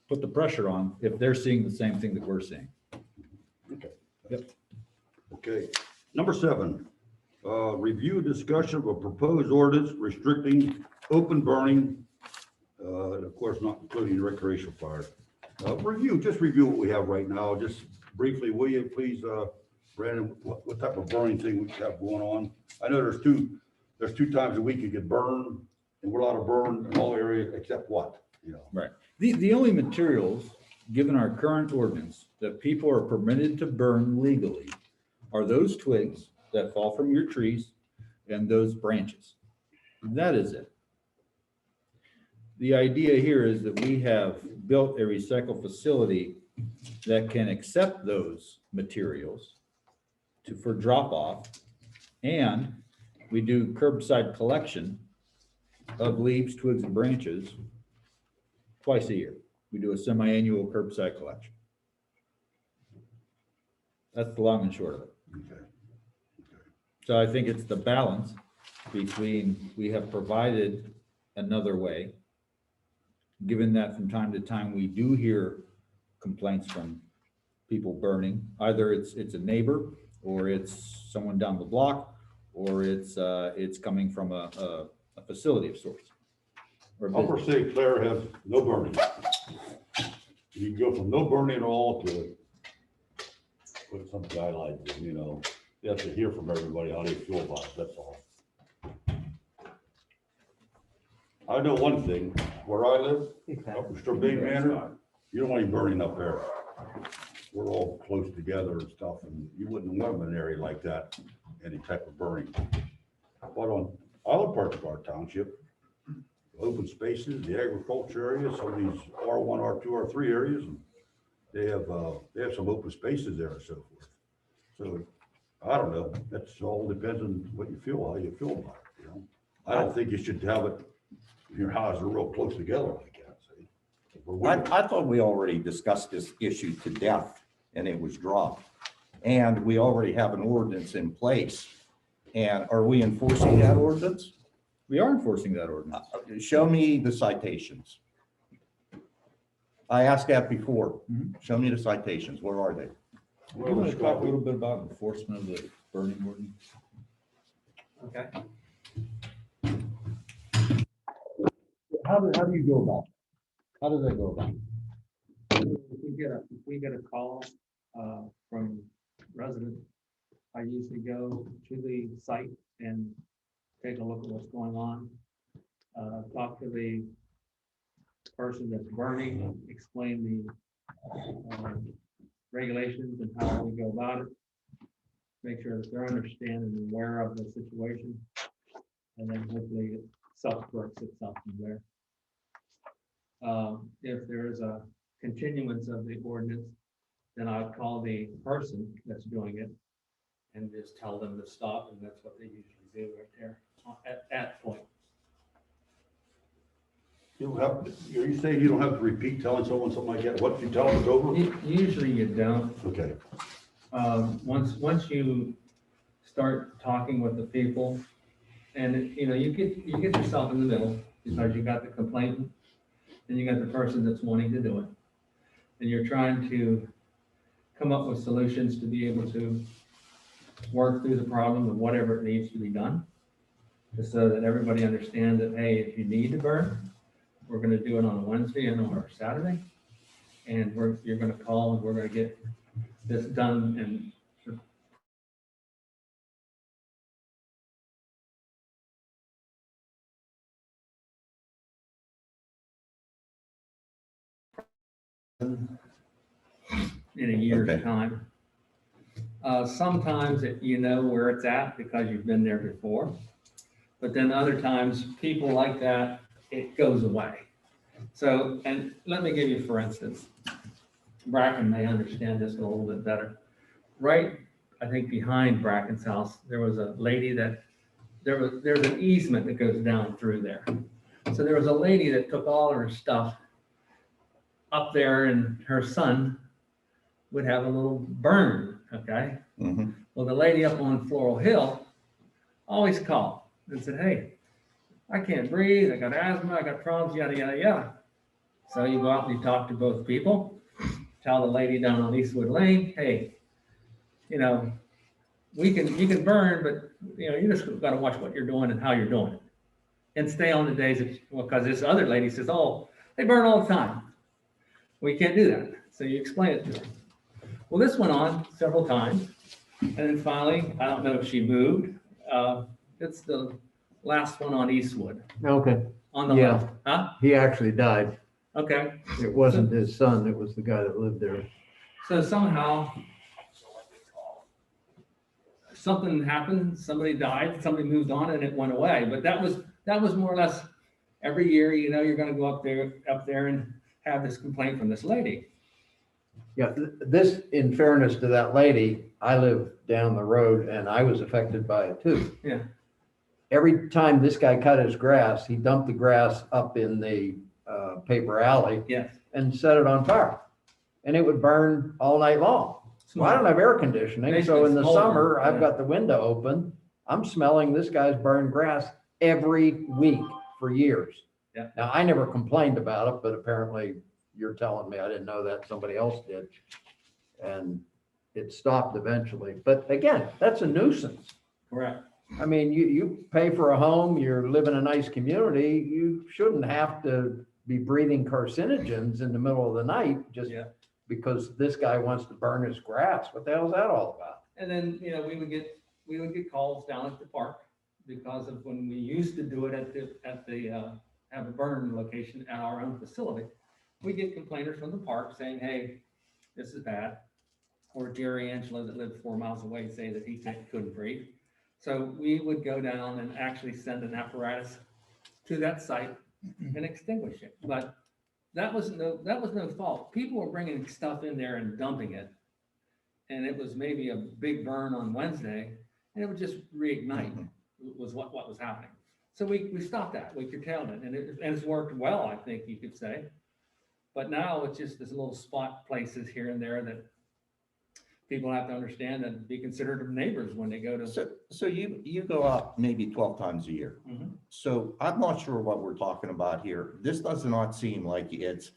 put the pressure on if they're seeing the same thing that we're seeing. Okay. Number 7, review discussion of a proposed ordinance restricting open burning, and of course, not including recreational fires. Just review what we have right now, just briefly, will you please, Brandon, what type of burning thing we have going on? I know there's two times a week you get burned, and we're allowed to burn in all areas except what, you know? Right. The only materials, given our current ordinance, that people are permitted to burn legally are those twigs that fall from your trees and those branches. That is it. The idea here is that we have built a recycle facility that can accept those materials for drop off, and we do curbside collection of leaves, twigs, and branches twice a year. We do a semi-annual curbside collection. That's the long and short of it. Okay. So I think it's the balance between, we have provided another way, given that from time to time we do hear complaints from people burning. Either it's a neighbor, or it's someone down the block, or it's coming from a facility of sorts. Or a Upper business. St. Clair has no burning. You can go from no burning at all to put some guidelines, in, you know, you have to hear from everybody how they feel about it, that's all. I know one thing, where I live, up in Strabane Manor, you don't want any burning up there. We're all close together and stuff, and you wouldn't want in an area like that, any type of burning. But on other parts of our township, open spaces, the agriculture areas, some of these R1, R2, R3 areas, and they have some open spaces there and so forth. So, I don't know, that's all depends on what you feel, how you feel about it, you know? I don't think you should have it, your houses are real close together like that, see? I thought we already discussed this issue to death and it was dropped. And we already have an ordinance in place. And are we enforcing that ordinance? We are enforcing that ordinance. Show me the citations. I asked that before. Show me the citations. Where are they? Do you want to talk a little bit about enforcement of the burning ordinance? Okay. How do you go about it? How does that go about it? If we get a call from resident, I usually go to the site and take a look at what's going on. Talk to the person that's burning, explain the regulations and how we go about it. Make sure that they're understanding and aware of the situation. And then hopefully it self-corrects itself from there. If there is a continuance of the ordinance, then I'd call the person that's doing it and just tell them to stop, and that's what they usually do right there at that point. You don't have, are you saying you don't have to repeat telling someone something like that? What if you tell them it's over? Usually you don't. Okay. Once you start talking with the people, and you get yourself in the middle, because you got the complainant and you got the person that's wanting to do it, and you're trying to come up with solutions to be able to work through the problem of whatever it needs to be done, just so that everybody understands that, hey, if you need to burn, we're going to do it on a Wednesday and or Saturday, and you're going to call and we're going to get this done. And in a year's Okay. time. Sometimes you know where it's at because you've been there before, but then other times people like that, it goes away. So, and let me give you, for instance, Bracken may understand this a little bit better. Right, I think behind Bracken's house, there was a lady that, there's an easement that goes down through there. So there was a lady that took all of her stuff up there, and her son would have a little burn, okay? Mhm. Well, the lady up on Floral Hill always called and said, hey, I can't breathe, I got asthma, I got problems, yada, yada, yada. So you go out and you talk to both people, tell the lady down on Eastwood Lane, hey, you can burn, but you just gotta watch what you're doing and how you're doing it. And stay on the days that, because this other lady says, oh, they burn all the time. We can't do that. So you explain it to her. Well, this went on several times. And then finally, I don't know if she moved. It's the last one on Eastwood, Okay, on the Yeah. left. Huh? he actually died. Okay. It wasn't his son, it was the guy that lived there. So somehow something happened, somebody died, somebody moved on, and it went away. But that was more or less every year, you're gonna go up there and have this complaint from this lady. Yeah, this, in fairness to that lady, I live down the road and I was affected by it too. Yeah. Every time this guy cut his grass, he dumped the grass up in the paper alley Yes. and set it on fire. And it would burn all night long. Well, I don't have air conditioning, so in the Basically, summer, smoldering, I've got the window open. I'm smelling this guy's burned grass every week for years. Yeah. Now, I never complained about it, but apparently you're telling me, I didn't know that, somebody else did. And it stopped eventually. But again, that's a nuisance. Correct. I mean, you pay for a home, you live in a nice community, you shouldn't have to be breathing carcinogens in the middle of the night just Yeah. because this guy wants to burn his grass. What the hell is that all about? And then, we would get calls down at the park because of when we used to do it at the have a burn location at our own facility. We get complainers from the park saying, hey, this is bad. Or Jerry Angelo that lived 4 miles away say that he couldn't breathe. So we would go down and actually send an apparatus to that site and extinguish it. But that was no fault. People were bringing stuff in there and dumping it. And it was maybe a big burn on Wednesday and it would just reignite was what was happening. So we stopped that, we curtailed it, and it's worked well, I think you could say. But now it's just this little spot places here and there that people have to understand and be considerate of neighbors when they go to. So you go out maybe 12 times a year. Mhm. So I'm not sure what we're talking about here. This does not seem like it's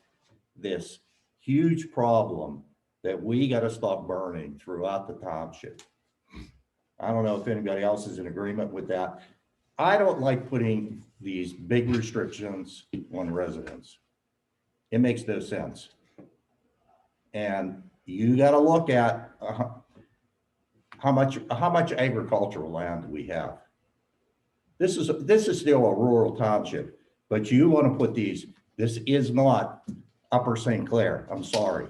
this huge problem that we got to stop burning throughout the township. I don't know if anybody else is in agreement with that. I don't like putting these big restrictions on residents. It makes no sense. And you got to look at how much agricultural land we have. This is still a rural township, but you want to put these, this is not Upper St. Clair. I'm sorry.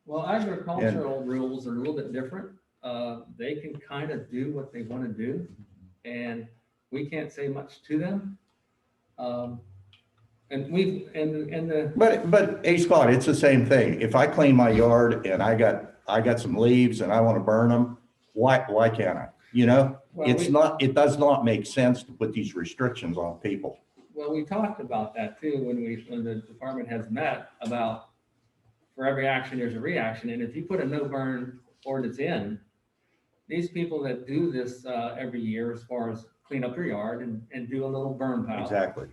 Well, agricultural rules are a little bit different. They can kind of do what they want to do, and we can't say much to them. And But hey, Scott, it's the same thing. If I clean my yard and I got some leaves and I want to burn them, why can't I? Well, It does not make sense to put these restrictions on people. Well, we talked about that too, when the department has met about for every action, there's a reaction. And if you put a no burn ordinance in, these people that do this every year, as far as clean up your yard and do a little burn pile. Exactly.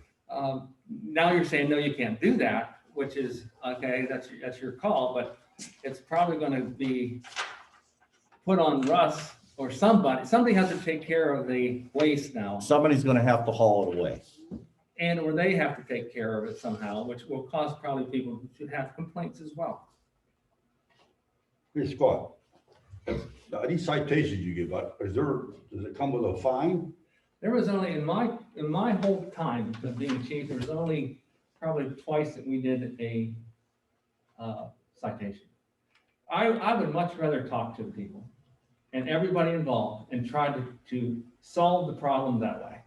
Now you're saying, no, you can't do that, which is, okay, that's your call, but it's probably going to be put on Russ or somebody has to take care of the waste now. Somebody's going to have to haul it away. Or they have to take care of it somehow, which will cause probably people to have complaints as well. Hey, Scott, these citations you give out, does it come with a fine? There was only, in my whole time of being chief, there was only probably twice that we did a citation. I would much rather talk to the people and everybody involved and try to solve the problem that way.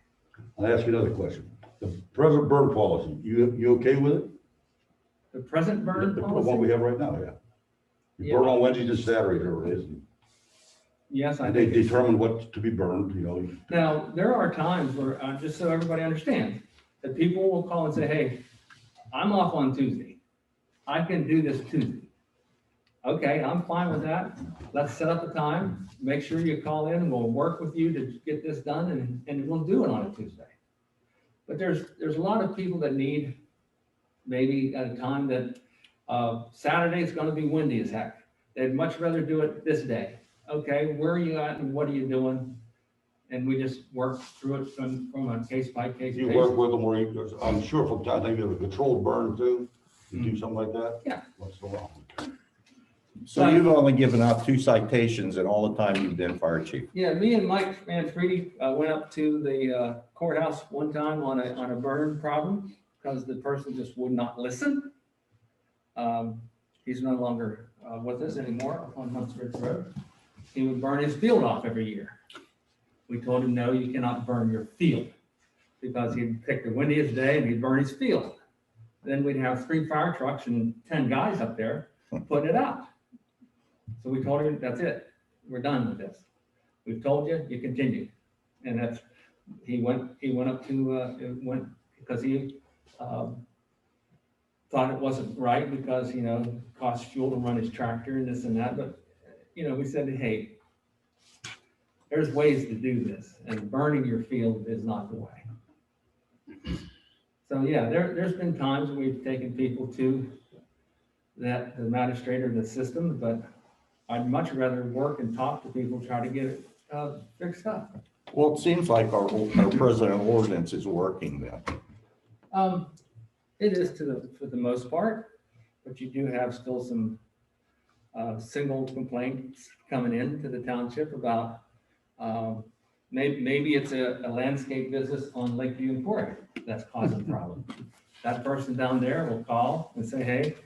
I'll ask you another question. The present burn policy, you okay with it? The present burn The one policy? we have right now, yeah. You Yeah. burn on Wednesdays and Saturdays, whatever it is. Yes, I And they think. determine what to be burned, Now, there are times where, just so everybody understands, that people will call and say, hey, I'm off on Tuesday. I can do this Tuesday. Okay, I'm fine with that. Let's set up a time, make sure you call in, and we'll work with you to get this done, and we'll do it on a Tuesday. But there's a lot of people that need maybe at a time that Saturday is gonna be windy as heck. They'd much rather do it this day. Okay, where are you at and what are you doing? And we just work through it from a case by case You basis. work with them where I'm sure from time to time you have a controlled burn too. You do something like that? Yeah. What's the wrong? So you've only given out 2 citations in all the time you've been fire chief. Yeah, me and Mike Manfredi went up to the courthouse one time on a burn problem because the person just would not listen. He's no longer with us anymore up on Hunts Ridge Road. He would burn his field off every year. We told him, no, you cannot burn your field because he'd pick the windiest day and he'd burn his field. Then we'd have 3 fire trucks and 10 guys up there putting it out. So we told him, that's it. We're done with this. We've told you, you continue. And that's, he went up to, because he thought it wasn't right because, it costs fuel to run his tractor and this and that. But, we said, hey, there's ways to do this, and burning your field is not the way. So, yeah, there's been times we've taken people to that the magistrate or the system, but I'd much rather work and talk to people, try to get it fixed up. Well, it seems like our president ordinance is working then. It is for the most part, but you do have still some single complaints coming in to the township about maybe it's a landscape business on Lakeview and Quarry that's causing problems. That person down there will call and say, hey,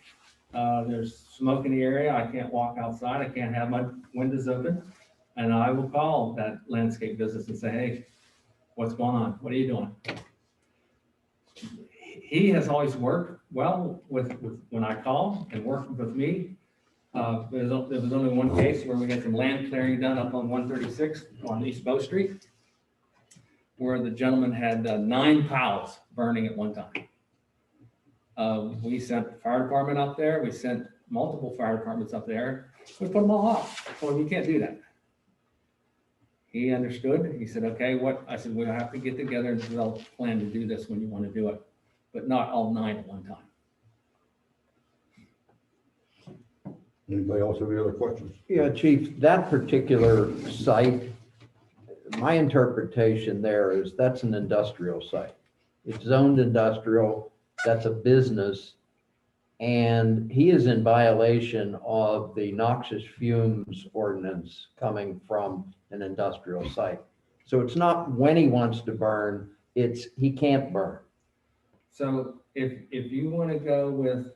there's smoke in the area. I can't walk outside. I can't have my windows open. And I will call that landscape business and say, hey, what's going on? What are you doing? He has always worked well with when I call and worked with me. There was only one case where we had some land clearing done up on 136 on East Bow Street, where the gentleman had 9 cows burning at one time. We sent the fire department up there. We sent multiple fire departments up there. We put them all off. Well, you can't do that. He understood. He said, okay, what? I said, we'll have to get together and develop a plan to do this when you want to do it, but not all 9 at one time. Anybody else have any other questions? Yeah, Chief, that particular site, my interpretation there is that's an industrial site. It's zoned industrial, that's a business, and he is in violation of the noxious fumes ordinance coming from an industrial site. So it's not when he wants to burn, it's he can't burn. So if you want to go with,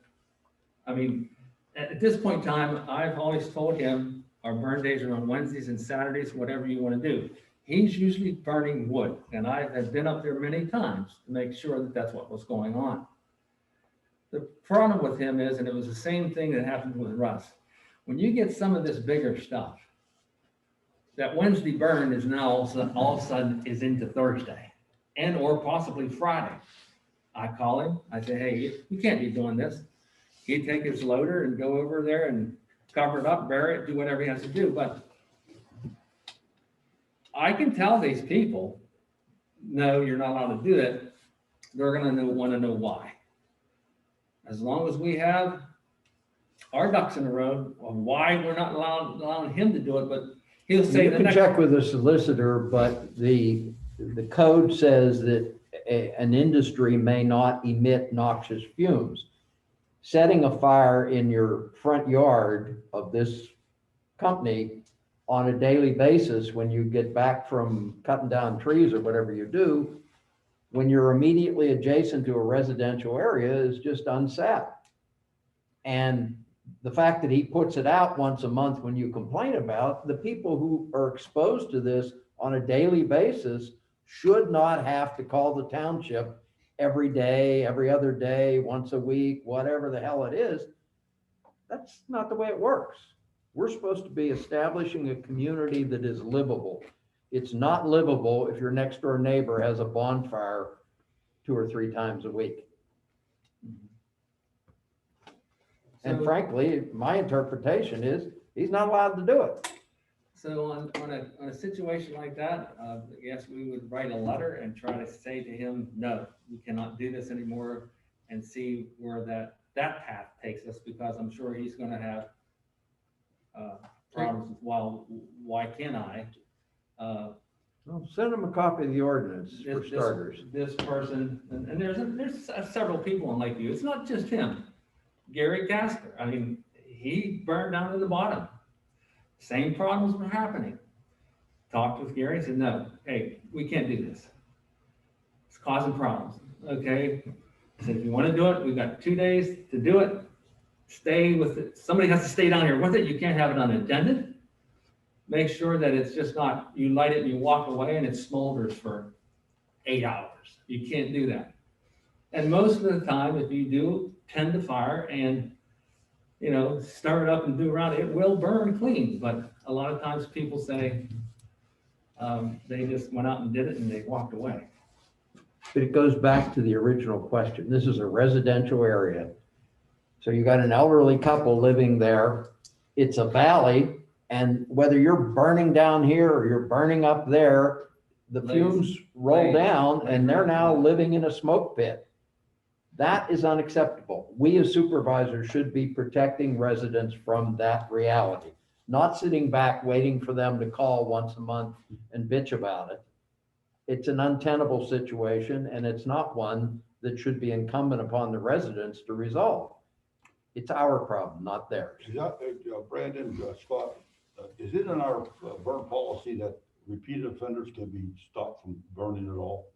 I mean, at this point in time, I've always told him our burn days are on Wednesdays and Saturdays, whatever you want to do. He's usually burning wood, and I have been up there many times to make sure that that's what was going on. The problem with him is, and it was the same thing that happened with Russ, when you get some of this bigger stuff, that Wednesday burn is now all of a sudden is into Thursday and or possibly Friday. I call him, I say, hey, you can't be doing this. He'd take his loader and go over there and cover it up, bury it, do whatever he has to do. But I can tell these people, no, you're not allowed to do that. They're going to want to know why. As long as we have our ducks in a row on why we're not allowing him to do it, but he'll say You can check with the solicitor, but the code says that an industry may not emit noxious fumes. Setting a fire in your front yard of this company on a daily basis when you get back from cutting down trees or whatever you do, when you're immediately adjacent to a residential area is just unsafe. And the fact that he puts it out once a month when you complain about, the people who are exposed to this on a daily basis should not have to call the township every day, every other day, once a week, whatever the hell it is. That's not the way it works. We're supposed to be establishing a community that is livable. It's not livable if your next door neighbor has a bonfire 2 or 3 times a week. And So- frankly, my interpretation is he's not allowed to do it. So on a situation like that, yes, we would write a letter and try to say to him, no, you cannot do this anymore, and see where that path takes us, because I'm sure he's gonna have problems with, well, why can't I? Well, send him a copy of the ordinance for This- starters. This person, and there's several people in Lakeview, it's not just him. Gary Casper, I mean, he burned down to the bottom. Same problems were happening. Talked with Gary, said, no, hey, we can't do this. It's causing problems. Okay. I said, if you want to do it, we've got 2 days to do it. Stay with it. Somebody has to stay down here with it. You can't have it unattended. Make sure that it's just not, you light it and you walk away and it smolders for 8 hours. You can't do that. And most of the time, if you do tend to fire and start it up and do around, it will burn clean. But a lot of times people say they just went out and did it and they walked away. But it goes back to the original question. This is a residential area. So you got an elderly couple living there. It's a valley, and whether you're burning down here or you're burning up there, the fumes roll down and they're now living in a smoke pit. That is unacceptable. We as supervisors should be protecting residents from that reality, not sitting back waiting for them to call once a month and bitch about it. It's an untenable situation, and it's not one that should be incumbent upon the residents to resolve. It's our problem, not theirs. Is that, Brandon, Scott, is it in our burn policy that repeated offenders can be stopped from burning at all?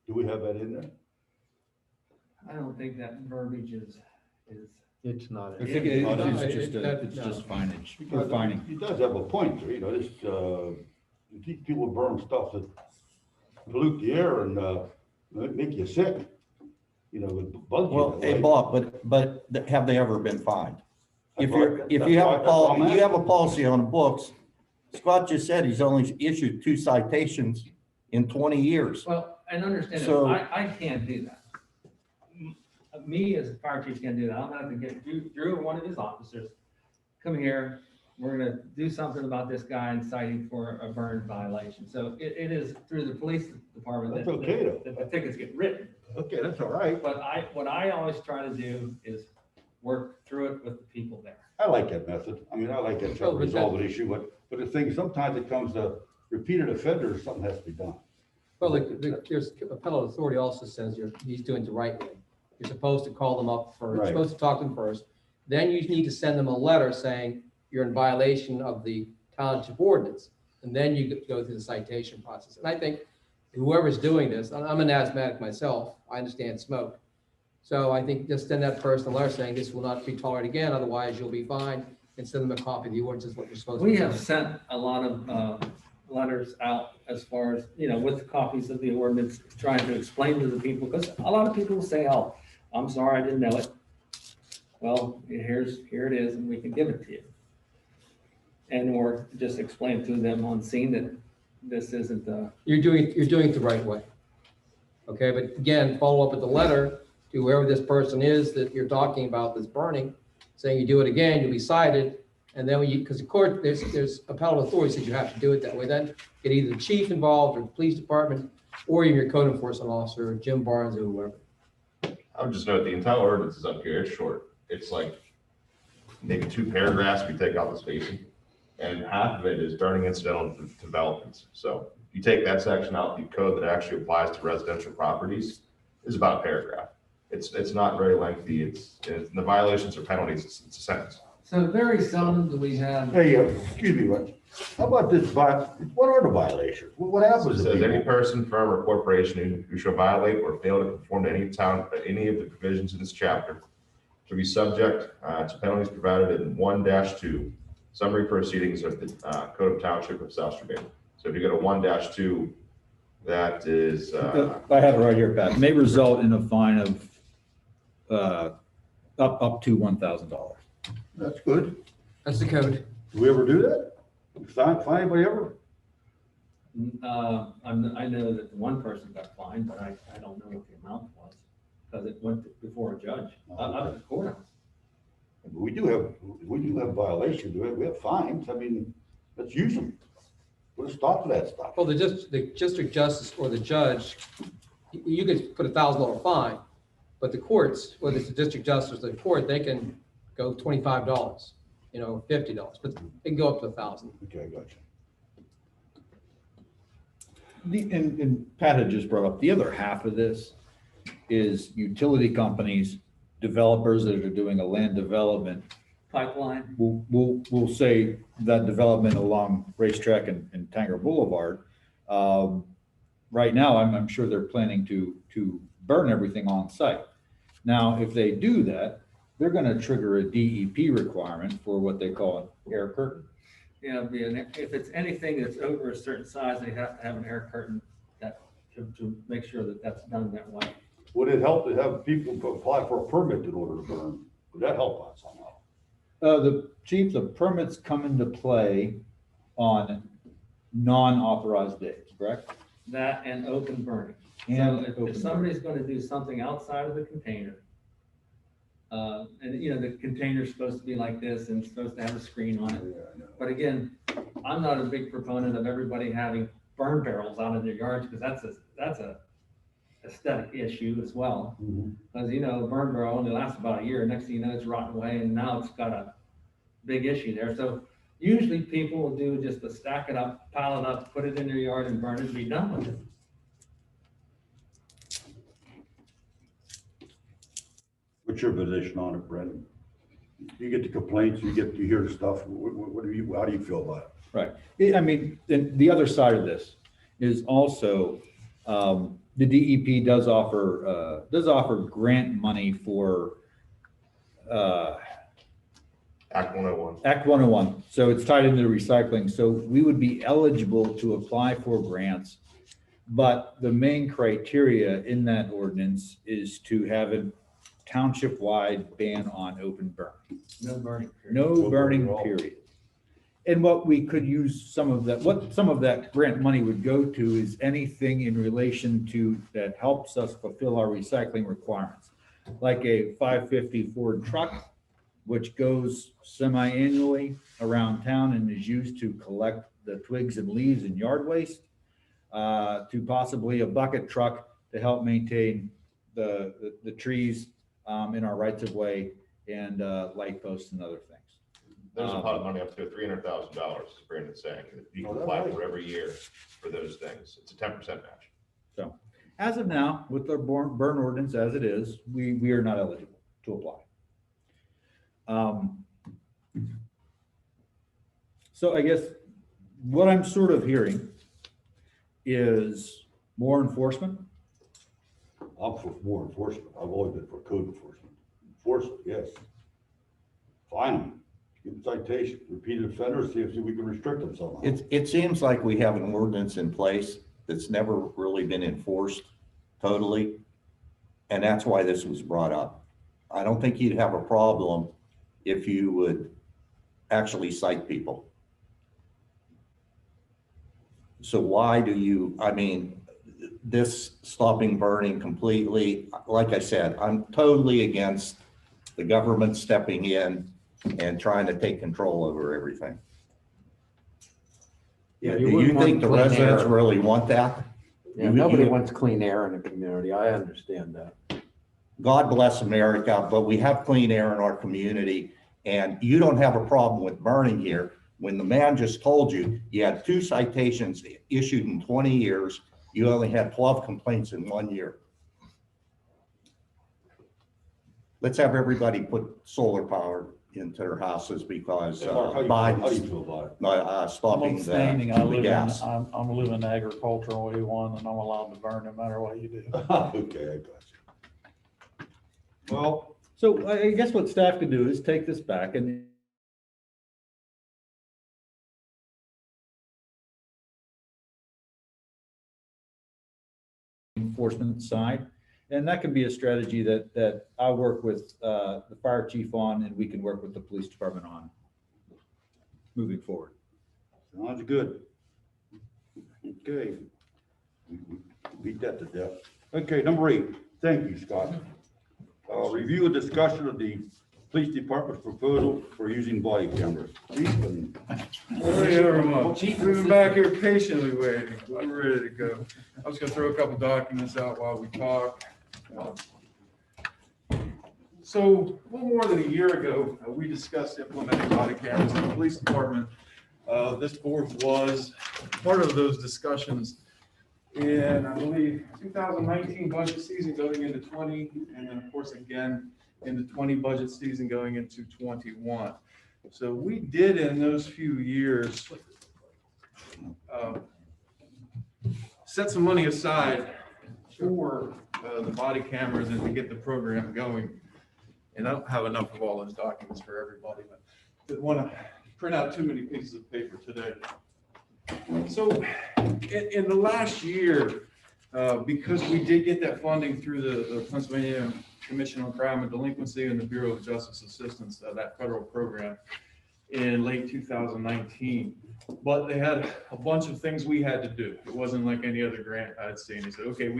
Do we have that in there? I don't think that verbiage is. It's not. I think it's just fineage, or fining. He does have a point there, this, these people burn stuff that pollute the air and, make you sick. With bug. Well, hey, Bob, but have they ever been fined? If That's you're, right. if That's you have right. a That's what I'm policy, you have a policy on the books, Scott just said he's only issued 2 citations in 20 years. Well, and understand, that So- I can't do that. Me as a fire chief can't do that. I'm gonna have to get Drew or one of his officers, come here, we're gonna do something about this guy and cite him for a burn violation. So it is through the police department That's that okay, though. that the tickets get written. Okay, that's all right. But what I always try to do is work through it with the people there. I like that method. I mean, I like that, try to Well, but resolve an issue, but the thing, sometimes it comes to repeated offenders, something has to be done. Well, there's appellate authority also says he's doing it the right way. You're supposed to call them up first, you're Right. supposed to talk to them first. Then you need to send them a letter saying you're in violation of the township ordinance. And then you go through the citation process. And I think whoever's doing this, I'm an asthmatic myself, I understand smoke. So I think just send that person a letter saying this will not be tolerated again, otherwise you'll be fined, and send them a copy of the ordinance is what you're supposed to do. We have sent a lot of letters out as far as, with copies of the ordinance, trying to explain to the people, because a lot of people will say, oh, I'm sorry, I didn't know it. Well, here it is, and we can give it to you. And or just explain to them on scene that this isn't You're doing it the right way. Okay, but again, follow up with the letter to whoever this person is that you're talking about that's burning, saying you do it again, you'll be cited. And then because the court, there's appellate authority says you have to do it that way. Then get either the chief involved or the police department, or even your code enforcement officer, or Jim Barnes or whoever. I would just note the entire ordinance is up here. It's short. It's like maybe 2 paragraphs. We take out the spacing, and half of it is burning incidental developments. So you take that section out, the code that actually applies to residential properties is about a paragraph. It's not very lengthy. It's the violations or penalties. It's a sentence. So very seldom do we have. Hey, excuse me, Rich. How about this, what are the violations? What It happens to says any people? person, firm, or corporation who shall violate or fail to conform to any of the provisions in this chapter to be subject to penalties provided in 1-2 summary proceedings of the Code of Township of South Strabane. So if you go to 1-2, that is, I have it right here, Pat. May result in a fine of up to $1,000. That's good. That's the code. Do we ever do that? Find anybody ever? I know that one person got fined, but I don't know what the amount was, because it went before a judge, out of the courthouse. We do have violations. We have fines. I mean, let's use them. Put a stop to that stuff. Well, the district justice or the judge, you could put $1,000 fine, but the courts, whether it's the district justice or the court, they can go $25, $50, but they can go up to 1,000. Okay, I got you. And Pat had just brought up, the other half of this is utility companies, developers that are doing a land development Pipeline. we'll say that development along Racetrack and Tanger Boulevard. Right now, I'm sure they're planning to burn everything on site. Now, if they do that, they're gonna trigger a DEP requirement for what they call an air curtain. Yeah, if it's anything that's over a certain size, they have to have an air curtain to make sure that that's done that way. Would it help to have people apply for a permit in order to burn? Would that help us somehow? The permits come into play on non-authorized days, correct? That and open burning. And So open if somebody's gonna do something outside of the container, and the container's supposed to be like this and it's supposed to have a screen on it. But again, I'm not a big proponent of everybody having burn barrels out in their yards, because aesthetic issue as well. Mhm. Because, you know, burn barrel only lasts about a year, next thing you know, it's rotting away, and now it's got a big issue there. So usually people will do just to stack it up, pile it up, put it in their yard and burn it and be done with it. What's your position on it, Brendan? You get the complaints, you hear the stuff, what do you, how do you feel about it? Right. I mean, the other side of this is also, the DEP does offer grant money for, Act 101. Act 101. So it's tied into recycling. So we would be eligible to apply for grants. But the main criteria in that ordinance is to have a township-wide ban on open burn. No burning. No burning, period. And what we could use some of that, what some of that grant money would go to is anything in relation to that helps us fulfill our recycling requirements. Like a 550 Ford truck, which goes semi-annually around town and is used to collect the twigs and leaves and yard waste, to possibly a bucket truck to help maintain the trees in our rights of way and light posts and other things. There's a pot of money up to $300,000, as Brandon's saying, that you can apply for every year for those things. It's a 10% match. So as of now, with our burn ordinance as it is, we are not eligible to apply. So I guess what I'm sort of hearing is more enforcement. I'm for more enforcement. I've always been for code enforcement. Enforce it, yes. Fine them. Give them citation. Repeated offenders, see if we can restrict them somehow. It seems like we have an ordinance in place that's never really been enforced totally. And that's why this was brought up. I don't think you'd have a problem if you would actually cite people. So why do you, I mean, this stopping burning completely, like I said, I'm totally against the government stepping in and trying to take control over everything. Yeah, Do you you wouldn't want think the clean residents air. really want that? Yeah, nobody wants clean air in the community. I understand that. God bless America, but we have clean air in our community, and you don't have a problem with burning here. When the man just told you, you had 2 citations issued in 20 years, you only had 12 complaints in 1 year. Let's have everybody put solar power into their houses because Mark, how do you Biden's feel about it? I'm stopping abstaining. I the live in, gas. I'm living agricultural A1 and I'm allowed to burn no matter what you do. Okay, I got you. Well, so I guess what staff can do is take this back and enforcement side. And that can be a strategy that I'll work with the fire chief on, and we can work with the police department on moving forward. Sounds good. Okay. We beat that to death. Okay, number 8. Thank you, Scott. Review and discussion of the police department's proposal for using body cameras. Chief and Hey, everyone. We've been back here patiently waiting. I'm ready to go. I was gonna throw a couple documents out while we talk. So a little more than a year ago, we discussed implementing body cameras in the police department. This board was part of those discussions in, I believe, 2019 budget season going into 20, and then of course again in the 20 budget season going into 21. So we did in those few years set some money aside for the body cameras and to get the program going. And I don't have enough of all those documents for everybody, but didn't want to print out too many pieces of paper today. So in the last year, because we did get that funding through the Pennsylvania Commission on Crime and Delinquency and the Bureau of Justice Assistance, that federal program in late 2019. But they had a bunch of things we had to do. It wasn't like any other grant I'd seen. They said, okay,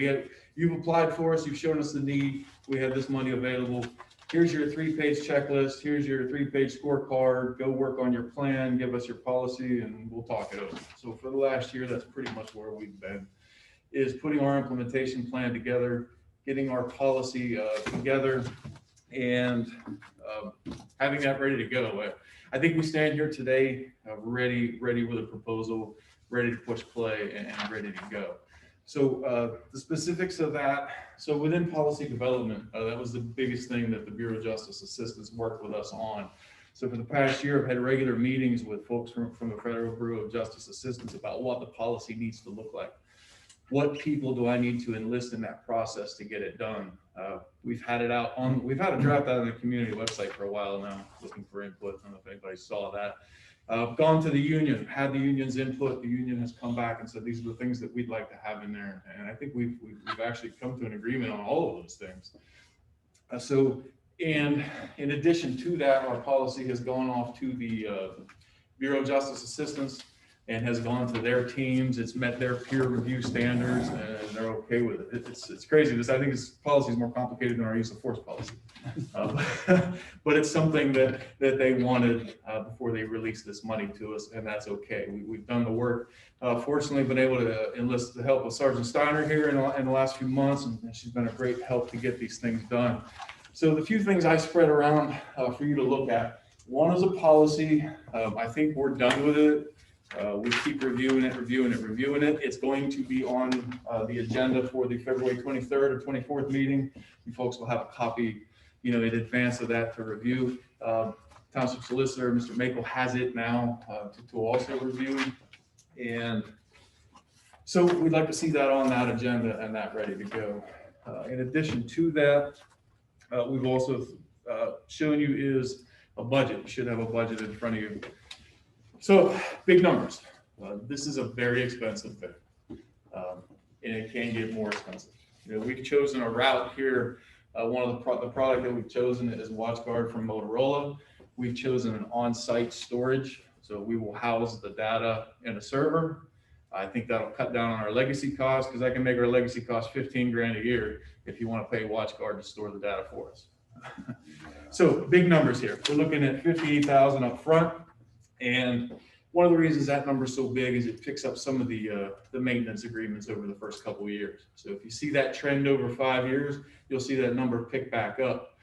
you've applied for us, you've shown us the need, we have this money available. Here's your 3-page checklist, here's your 3-page scorecard, go work on your plan, give us your policy, and we'll talk it over. So for the last year, that's pretty much where we've been. is putting our implementation plan together, getting our policy together, and having that ready to go. I think we stand here today ready with a proposal, ready to push play and ready to go. So the specifics of that, so within policy development, that was the biggest thing that the Bureau of Justice Assistants worked with us on. So for the past year, I've had regular meetings with folks from the Federal Bureau of Justice Assistance about what the policy needs to look like. What people do I need to enlist in that process to get it done? We've had it out on, we've had a draft out on the community website for a while now, looking for input. I don't know if anybody saw that. Gone to the union, had the union's input. The union has come back and said, these are the things that we'd like to have in there. And I think we've actually come to an agreement on all of those things. And in addition to that, our policy has gone off to the Bureau of Justice Assistance and has gone to their teams. It's met their peer review standards and they're okay with it. It's crazy. I think this policy is more complicated than our use of force policy. But it's something that they wanted before they released this money to us, and that's okay. We've done the work. Fortunately, been able to enlist the help of Sergeant Steiner here in the last few months, and she's been a great help to get these things done. So the few things I spread around for you to look at. One is a policy. I think we're done with it. We keep reviewing it. It's going to be on the agenda for the February 23rd or 24th meeting. You folks will have a copy, in advance of that to review. Township Solicitor, Mr. Makel, has it now to also review. And so we'd like to see that on that agenda and that ready to go. In addition to that, we've also shown you is a budget. You should have a budget in front of you. So big numbers. This is a very expensive thing, and it can get more expensive. We've chosen a route here. One of the product that we've chosen is WatchGuard from Motorola. We've chosen an on-site storage, so we will house the data in a server. I think that'll cut down on our legacy costs because I can make our legacy cost 15 grand a year if you want to pay WatchGuard to store the data for us. So big numbers here. We're looking at $58,000 up front. And one of the reasons that number is so big is it picks up some of the maintenance agreements over the first couple of years. So if you see that trend over 5 years, you'll see that number pick back up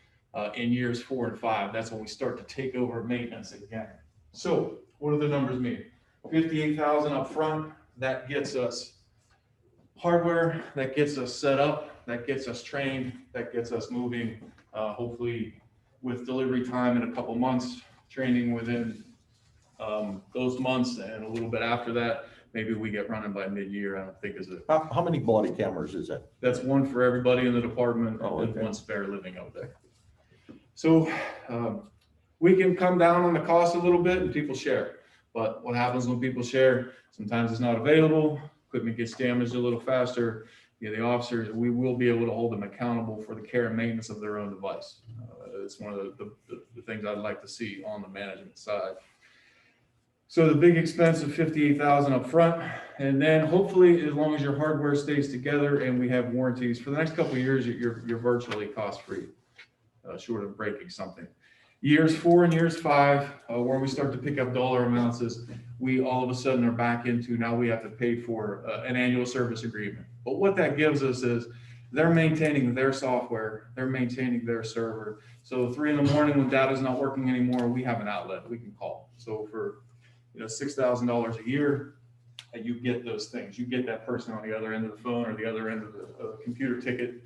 in years 4 and 5. That's when we start to take over maintenance again. So what do the numbers mean? 58,000 up front, that gets us hardware, that gets us set up, that gets us trained, that gets us moving, hopefully with delivery time in a couple months, training within those months, and a little bit after that, maybe we get running by mid-year. I don't think is it. How many body cameras is that? That's one for everybody in the department, Oh, and okay. one spare living out there. So we can come down on the cost a little bit and people share. But what happens when people share? Sometimes it's not available. Equipment gets damaged a little faster. The officers, we will be able to hold them accountable for the care and maintenance of their own device. It's one of the things I'd like to see on the management side. So the big expense of $58,000 up front, and then hopefully, as long as your hardware stays together and we have warranties for the next couple of years, you're virtually cost-free, short of breaking something. Years 4 and years 5, where we start to pick up dollar amounts, is we all of a sudden are back into now we have to pay for an annual service agreement. But what that gives us is they're maintaining their software, they're maintaining their server. So 3 in the morning when data's not working anymore, we have an outlet we can call. So for $6,000 a year, and you get those things. You get that person on the other end of the phone or the other end of the computer ticket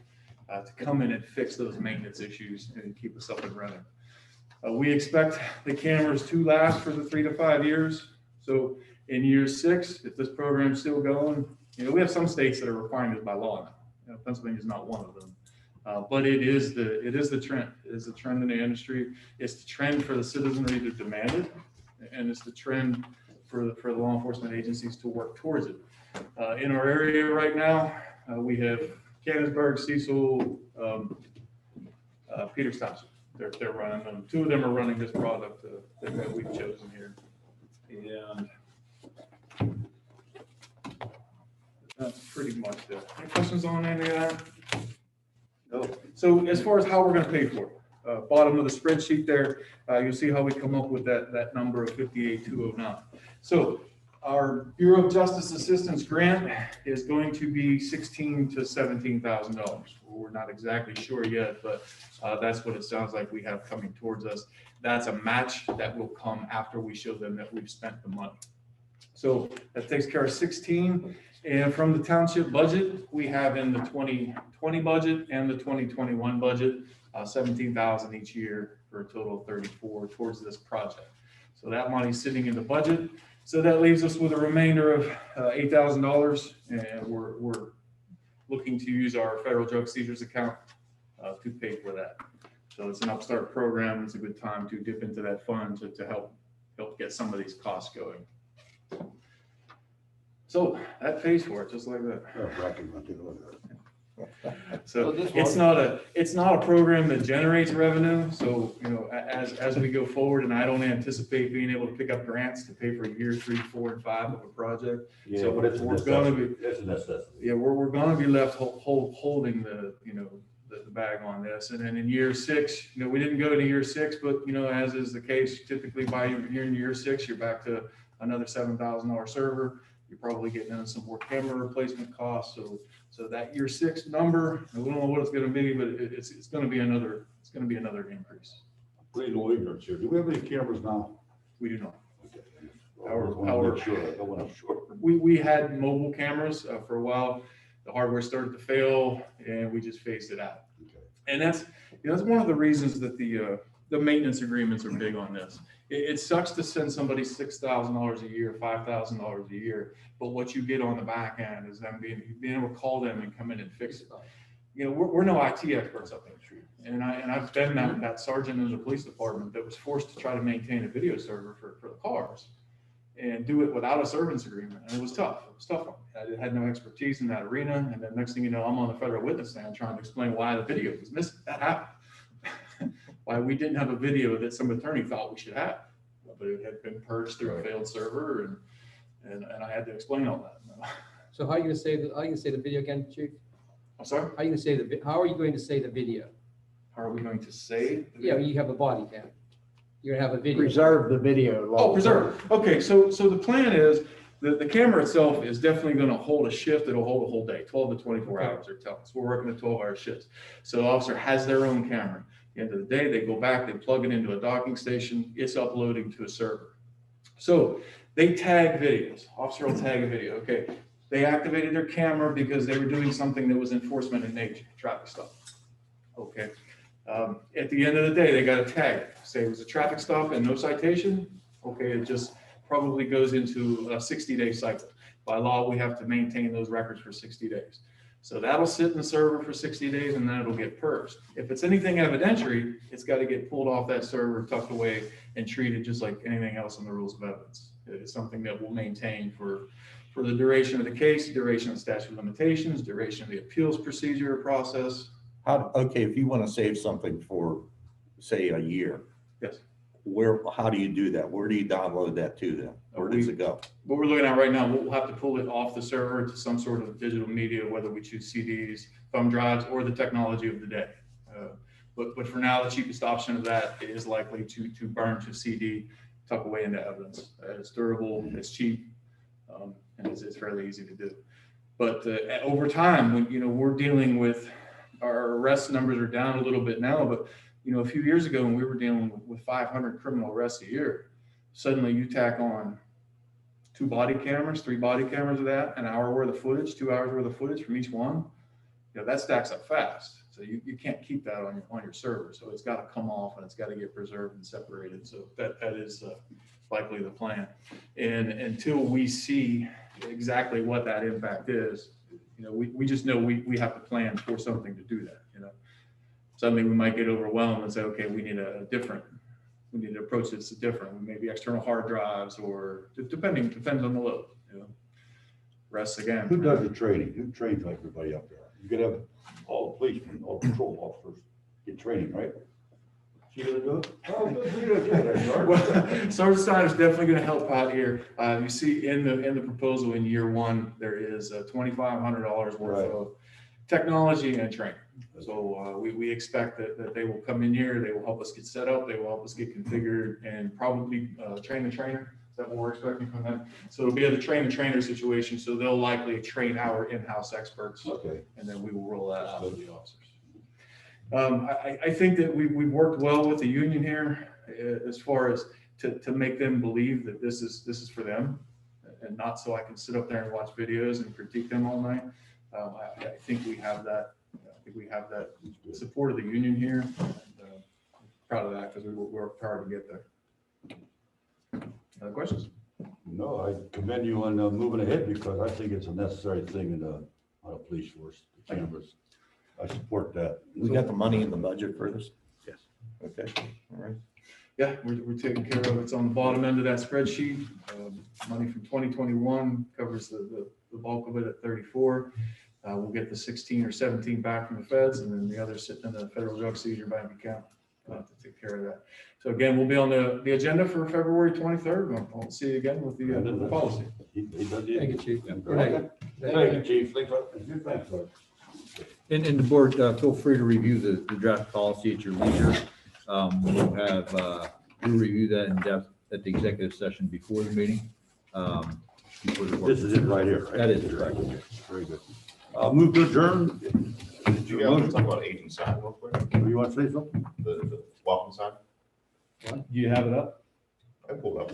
to come in and fix those maintenance issues and keep us up and running. We expect the cameras to last for the 3 to 5 years. So in year 6, if this program's still going, we have some states that are requiring this by law now. Pennsylvania is not one of them. But it is the trend. It is the trend in the industry. It's the trend for the citizenry to demand it. And it's the trend for the law enforcement agencies to work towards it. In our area right now, we have Canonsburg, Cecil, Peters Township. They're running them. 2 of them are running this product that we've chosen here. And that's pretty much it. Any questions on any of that? No. So as far as how we're going to pay for it, bottom of the spreadsheet there, you'll see how we come up with that number of 58,209. So Our Bureau of Justice Assistance grant is going to be $16,000 to $17,000. We're not exactly sure yet, but that's what it sounds like we have coming towards us. That's a match that will come after we show them that we've spent the money. So that takes care of 16. And from the township budget, we have in the 2020 budget and the 2021 budget, 17,000 each year for a total of 34 towards this project. So that money's sitting in the budget. So that leaves us with a remainder of $8,000, and we're looking to use our federal drug seizures account to pay for that. So it's an upstart program. It's a good time to dip into that fund to help get some of these costs going. So that pays for it, just like that. So it's not a program that generates revenue. So, you know, as we go forward, and I don't anticipate being able to pick up grants to pay for year 3, 4, and 5 of a project. Yeah, So but it's we're going to be, That's a necessity. yeah, we're going to be left holding the, you know, the bag on this. And then in year 6, you know, we didn't go to year 6, but, you know, as is the case, typically by year 6, you're back to another $7,000 server. You're probably getting into some more camera replacement costs. So that year 6 number, we don't know what it's going to be, but it's going to be another increase. Please no ignorance here. Do we have any cameras now? We do not. Okay. Our- I want to sure. We had mobile cameras for a while. The hardware started to fail, and we just phased it out. Okay. And that's one of the reasons that the maintenance agreements are big on this. It sucks to send somebody $6,000 a year, $5,000 a year, but what you get on the back end is them being able to call them and come in and fix it. You know, we're no IT experts up there, and I've been that sergeant in the police department that was forced to try to maintain a video server for the cars and do it without a service agreement, and it was tough. It was tough on me. I had no expertise in that arena, and then next thing you know, I'm on the federal witness stand trying to explain why the video was missing. That happened. Why we didn't have a video that some attorney thought we should have, but it had been purged through a failed server, and I had to explain all that. So how are you gonna say the video again, Chief? I'm sorry. How are you gonna say how are you going to say the video? How are we going to say? Yeah, you have a body cam. You're gonna have a video. Preserve the video. Oh, preserve. Okay, so the plan is the camera itself is definitely going to hold a shift. It'll hold a whole day, 12 to 24 hours. They're telling us we're working at 12-hour shifts. So the officer has their own camera. At the end of the day, they go back, they plug it into a docking station. It's uploading to a server. So they tag videos. Officer will tag a video. Okay, they activated their camera because they were doing something that was enforcement in nature, traffic stop. Okay. At the end of the day, they got a tag. Say it was a traffic stop and no citation. Okay, it just probably goes into a 60-day cycle. By law, we have to maintain those records for 60 days. So that'll sit in the server for 60 days and then it'll get purged. If it's anything evidentiary, it's got to get pulled off that server, tucked away, and treated just like anything else in the rules of evidence. It's something that we'll maintain for the duration of the case, duration of the statute of limitations, duration of the appeals procedure process. Okay, if you want to save something for, say, a year, Yes. how do you do that? Where do you download that to then? Where does it go? What we're looking at right now, we'll have to pull it off the server to some sort of digital media, whether we choose CDs, thumb drives, or the technology of the day. But for now, the cheapest option of that is likely to burn to CD, tuck away into evidence. It's durable, it's cheap, and it's fairly easy to do. But over time, when we're dealing with, our arrest numbers are down a little bit now, but a few years ago when we were dealing with 500 criminal arrests a year, suddenly you tack on 2 body cameras, 3 body cameras of that, an hour worth of footage, 2 hours worth of footage from each one. That stacks up fast. So you can't keep that on your server. So it's got to come off and it's got to get preserved and separated. So that is likely the plan. And until we see exactly what that impact is, we just know we have to plan for something to do that. Suddenly we might get overwhelmed and say, okay, we need to approach this different. Maybe external hard drives, or depends on the load. Rests again. Who does the training? Who trains everybody up there? You could have all the policemen, all patrol officers get training, right? She gonna do it? Oh, good. Well, Sergeant Snyder's definitely going to help out here. You see in the proposal in year 1, there is $2,500 worth of technology and training. So we expect that they will come in here, they will help us get set up, they will help us get configured, and probably train the trainer. Is that what we're expecting from them? So it'll be a train-the-trainer situation, so they'll likely train our in-house experts, Okay. and then we will roll that out to the officers. I think that we've worked well with the union here as far as to make them believe that this is for them and not so I can sit up there and watch videos and critique them all night. I think we have that. I think we have that support of the union here. And, proud of that because we worked hard to get there. Other questions? No, I commend you on moving ahead because I think it's a necessary thing in on a police force, the cameras. I support that. We got the money in the budget for this? Yes. Okay, all right. Yeah, we're taking care of it. It's on the bottom end of that spreadsheet. Money from 2021 covers the bulk of it at 34. We'll get the 16 or 17 back from the feds, and then the others sitting in the federal drug seizure bank account to take care of that. So again, we'll be on the agenda for February 23rd. I'll see you again with the policy. He does Thank you, it. Chief. Okay. Thank you, Chief. Thanks, sir. And the board, feel free to review the draft policy at your leisure. We'll review that in depth at the executive session before the meeting. This is it right here, right? That is it, right. Very good. Move to adjourn. Did you guys talk about agent sign real quick? You want to say something? The welcome sign? Do you have it up? I pulled up.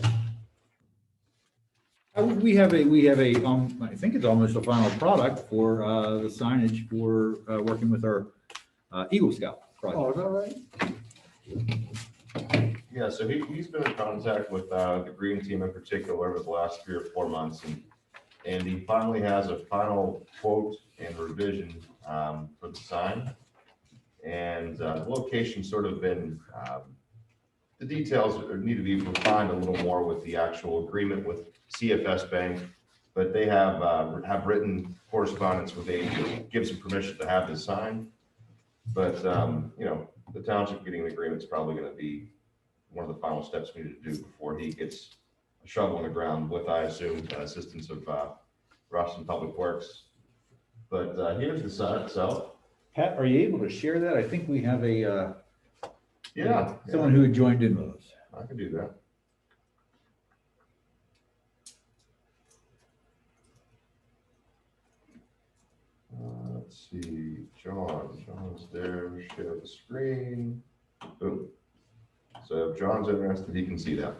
We have a, I think it's almost a final product for the signage for working with our Eagle Scout project. is that right? Yeah, so he's been in contact with the green team in particular over the last 3 or 4 months, and he finally has a final quote and revision for the sign. And the location's sort of been, the details need to be refined a little more with the actual agreement with CFS Bank, but they have written correspondence with they gives them permission to have this sign. But you know, the township getting an agreement is probably going to be one of the final steps we need to do before he gets a shovel in the ground with, I assume, assistance of Russ and Public Works. But here's the sign itself. Pat, are you able to share that? I think we have a Yeah, someone who had joined in with us. I can do that. Let's see, John's there, share the screen. Boom. So if John's interested, he can see that.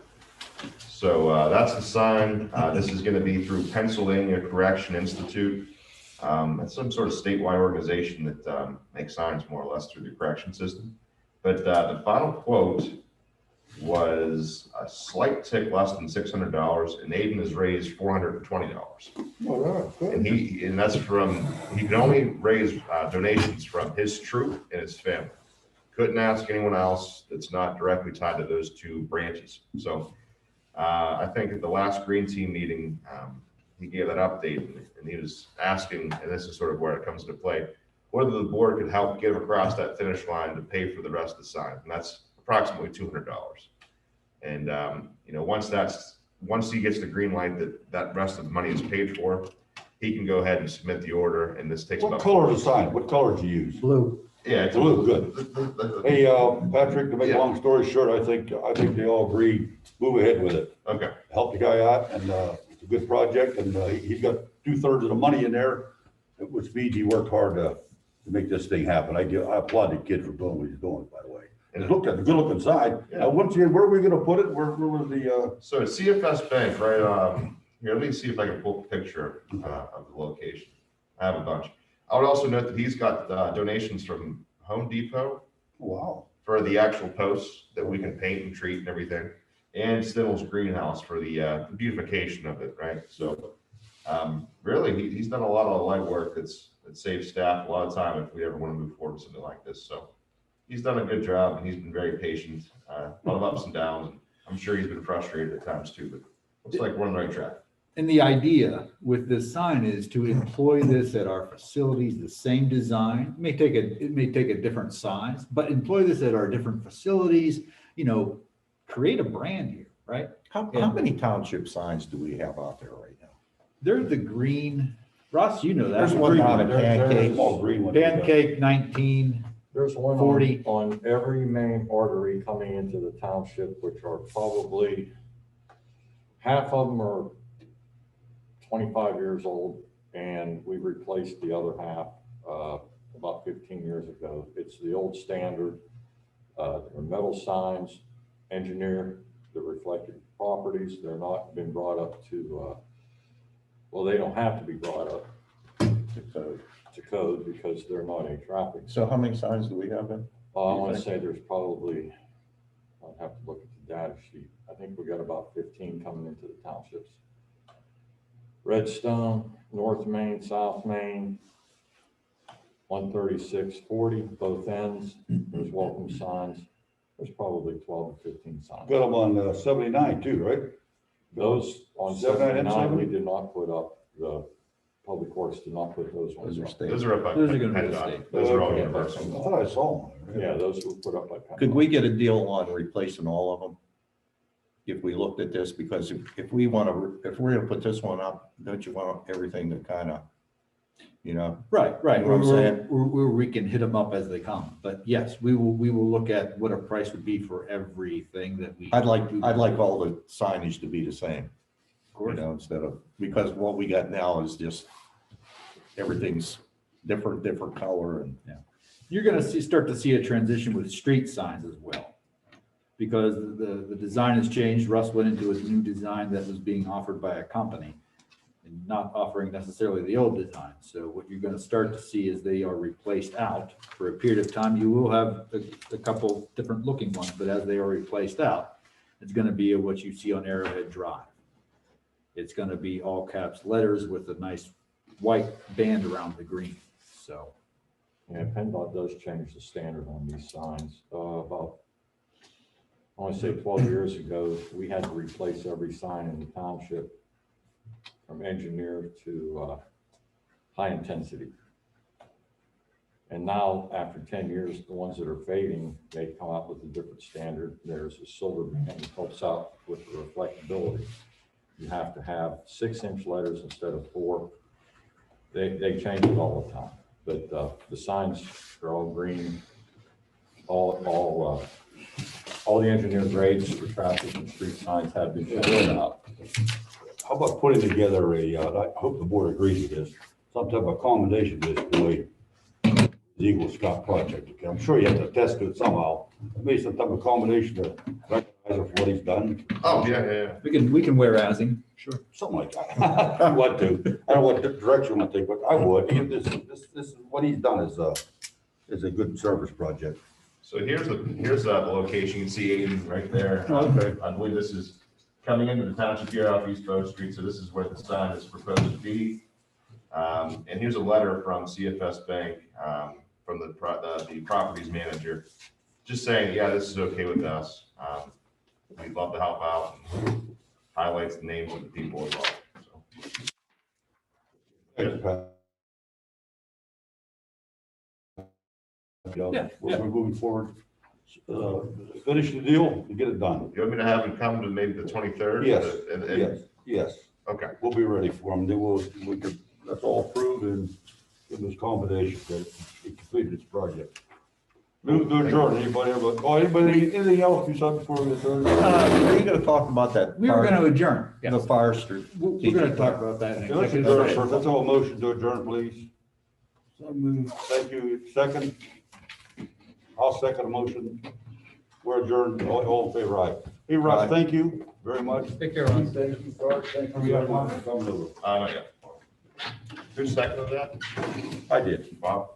So that's the sign. This is going to be through Pennsylvania Correction Institute. It's some sort of statewide organization that makes signs more or less through the correction system. But the final quote was a slight tick less than $600, and Aiden has raised $420. And that's from, he can only raise donations from his troop and his family. Couldn't ask anyone else that's not directly tied to those two branches. So I think at the last Green Team meeting, he gave that update, and he was asking, and this is sort of where it comes into play, whether the board could help get across that finish line to pay for the rest of the sign, and that's approximately $200. And you know, once he gets the green light that rest of the money is paid for, he can go ahead and submit the order, and this takes. What color is the sign? What color did you use? Blue. Yeah, it's Blue, good. Hey, Patrick, to make a long story short, I think they all agree, move ahead with it. Okay. Help the guy out, and it's a good project, and he's got 2/3 of the money in there, which means he worked hard to make this thing happen. I applaud the kid for doing what he's doing, by the way. And look at the good looking side. Yeah. Now, once again, where are we gonna put it? Where was the, So CFS Bank, right? Here, let me see if I can pull a picture of the location. I have a bunch. I would also note that he's got donations from Home Depot wow. for the actual posts that we can paint and treat and everything, and Stinnell's Greenhouse for the beautification of it, right? So really, he's done a lot of light work that saves staff a lot of time if we ever want to move forward with something like this. So he's done a good job, and he's been very patient. A lot of ups and downs, and I'm sure he's been frustrated at times too, but looks like we're on the right track. And the idea with this sign is to employ this at our facilities, the same design. It may take a different size, but employ this at our different facilities, you know, create a brand here, right? How many township signs do we have out there right now? They're the green, Ross, you know that. There's one down at Pancake. All green one. Pancake 19, There's one 40. on every main artery coming into the township, which are probably half of them are 25 years old, and we replaced the other half about 15 years ago. It's the old standard. They're metal signs, engineered, the reflected properties. They're not been brought up to, well, they don't have to be brought up to code because they're not a traffic. So how many signs do we have then? I want to say there's probably, I'll have to look at the data sheet. I think we got about 15 coming into the townships. Redstone, North Main, South Main, 13640, both ends. There's welcome signs. There's probably 12 to 15 signs. Got them on 79 too, right? Those on 79 and 79, we 70? did not put up, the Public Works did not put those ones Those are up. state. Those are up by. Those are gonna be the PennDOT. state. Those are all Okay. universal. I thought I saw them. Yeah, those were put up by. Could we get a deal on replacing all of them? If we looked at this, because if we want to, if we're gonna put this one up, don't you want everything to kind of, you know? Right. You know what I'm saying? We can hit them up as they come, but yes, we will look at what a price would be for everything that we. I'd like all the signage to be the same. You know, instead of, because what we got now is just, everything's different color and. You're gonna start to see a transition with street signs as well. Because the design has changed. Russ went into a new design that was being offered by a company and not offering necessarily the old design. So what you're gonna start to see is they are replaced out for a period of time. You will have a couple different looking ones, but as they are replaced out, it's gonna be what you see on Arrowhead Drive. It's gonna be all caps letters with a nice white band around the green, so. Yeah, PennDOT does change the standard on these signs. About, I want to say 12 years ago, we had to replace every sign in the township from engineer to high intensity. And now, after 10 years, the ones that are fading, they come out with a different standard. There's a silver band that helps out with the reflectability. You have to have 6-inch letters instead of 4. They change it all the time. But the signs are all green, all the engineer grades for traffic and street signs have been filled out. How about putting together I hope the board agrees with this, some type of accommodation list for the Eagle Scout project. Okay, I'm sure you have to attest to it somehow. Maybe some type of accommodation to recognize him for what he's done. Oh, yeah. We can wear asing. Sure. Something like that. I would too. I don't know what direction I'm gonna take, but I would. This is what he's done is a good service project. So here's the location. You can see Aiden right there. Okay. I believe this is coming into the township here off East Bow Street. So this is where the sign is proposed to be. And here's a letter from CFS Bank, from the properties manager, just saying, yeah, this is okay with us. We'd love to help out. Highlights the names of the people involved. So. We're moving forward. Finish the deal and get it done. You want me to have him come to maybe the 23rd? Yes, yes. Okay. We'll be ready for them. We could, that's all approved and give this combination that he completed his project. Move to adjourn. Anybody, anything else besides before we adjourn? Are you gonna talk about that? We were gonna adjourn. The fire street. We're gonna talk about that. in Okay, let's executive adjourn session. first. Let's have a motion to adjourn, please. So moved. Thank you. Second. I'll second the motion. We're adjourned. All in favor, aye. Hey, Russ, thank you very much. Take care, Ron. Thank you, Sarge. Thank you very much for coming over. Not yet. Who seconded that? I did. Bob?